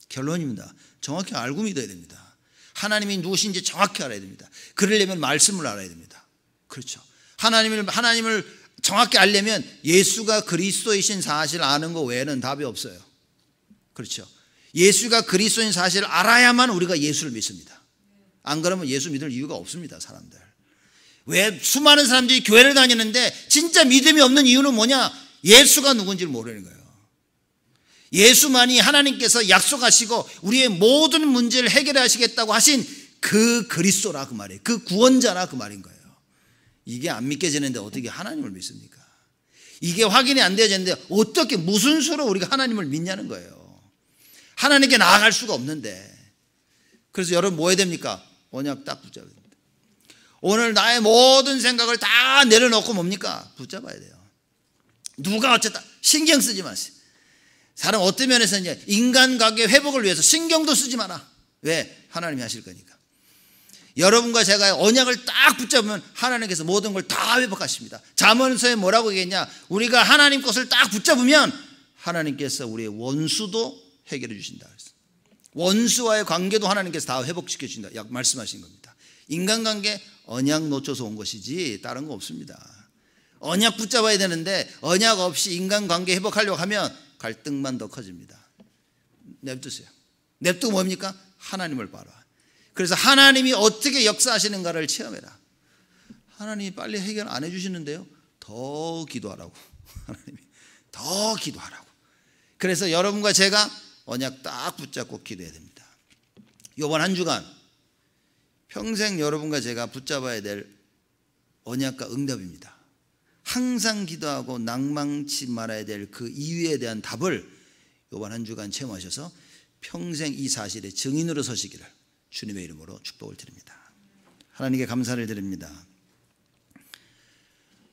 Speaker 1: 결론입니다. 정확히 알고 믿어야 됩니다. 하나님이 누구신지 정확히 알아야 됩니다. 그러려면 말씀을 알아야 됩니다. 그렇죠. 하나님을 정확히 알려면 예수가 그리스도이신 사실을 아는 것 외에는 답이 없어요. 그렇죠. 예수가 그리스도인 사실을 알아야만 우리가 예수를 믿습니다. 안 그러면 예수 믿을 이유가 없습니다. 사람들. 왜 수많은 사람들이 교회를 다니는데 진짜 믿음이 없는 이유는 뭐냐? 예수가 누군지를 모르는 거예요. 예수만이 하나님께서 약속하시고 우리의 모든 문제를 해결하시겠다고 하신 그 그리스도라 그 말이에요. 그 구원자라 그 말인 거예요. 이게 안 믿겨지는데 어떻게 하나님을 믿습니까? 이게 확인이 안 되어지는데 어떻게 무슨 수로 우리가 하나님을 믿냐는 거예요. 하나님께 나아갈 수가 없는데. 그래서 여러분 뭐 해야 됩니까? 언약 딱 붙잡아야 됩니다. 오늘 나의 모든 생각을 다 내려놓고 뭡니까? 붙잡아야 돼요. 누가 어쨌다 신경 쓰지 마세요. 사람 어떤 면에서 이제 인간관계 회복을 위해서 신경도 쓰지 마라. 왜? 하나님이 하실 거니까. 여러분과 제가 언약을 딱 붙잡으면 하나님께서 모든 걸 다 회복하십니다. 잠언서에 뭐라고 얘기했냐? 우리가 하나님 것을 딱 붙잡으면 하나님께서 우리의 원수도 해결해 주신다. 원수와의 관계도 하나님께서 다 회복시켜 주신다. 말씀하신 겁니다. 인간관계 언약 놓쳐서 온 것이지 다른 거 없습니다. 언약 붙잡아야 되는데 언약 없이 인간관계 회복하려고 하면 갈등만 더 커집니다. 냅두세요. 냅두고 뭡니까? 하나님을 봐라. 그래서 하나님이 어떻게 역사하시는가를 체험해라. 하나님이 빨리 해결 안 해주시는데요, 더 기도하라고. 하나님이 더 기도하라고. 그래서 여러분과 제가 언약 딱 붙잡고 기도해야 됩니다. 이번 한 주간 평생 여러분과 제가 붙잡아야 될 언약과 응답입니다. 항상 기도하고 낭망치 말아야 될 그 이유에 대한 답을 이번 한 주간 체험하셔서 평생 이 사실의 증인으로 서시기를 주님의 이름으로 축복을 드립니다. 하나님께 감사를 드립니다.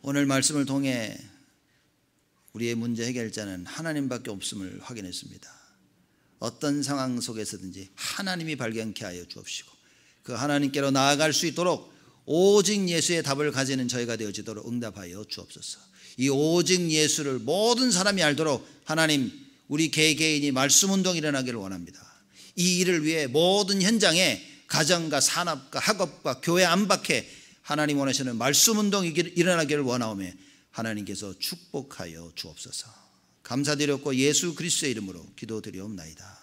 Speaker 1: 오늘 말씀을 통해 우리의 문제 해결자는 하나님밖에 없음을 확인했습니다. 어떤 상황 속에서든지 하나님이 발견케 하여 주옵시고 그 하나님께로 나아갈 수 있도록 오직 예수의 답을 가지는 저희가 되어지도록 응답하여 주옵소서. 이 오직 예수를 모든 사람이 알도록 하나님 우리 개개인이 말씀운동이 일어나기를 원합니다. 이 일을 위해 모든 현장에 가정과 산업과 학업과 교회 안팎에 하나님 원하시는 말씀운동이 일어나기를 원하오며 하나님께서 축복하여 주옵소서. 감사드렸고 예수 그리스도의 이름으로 기도드리옵나이다.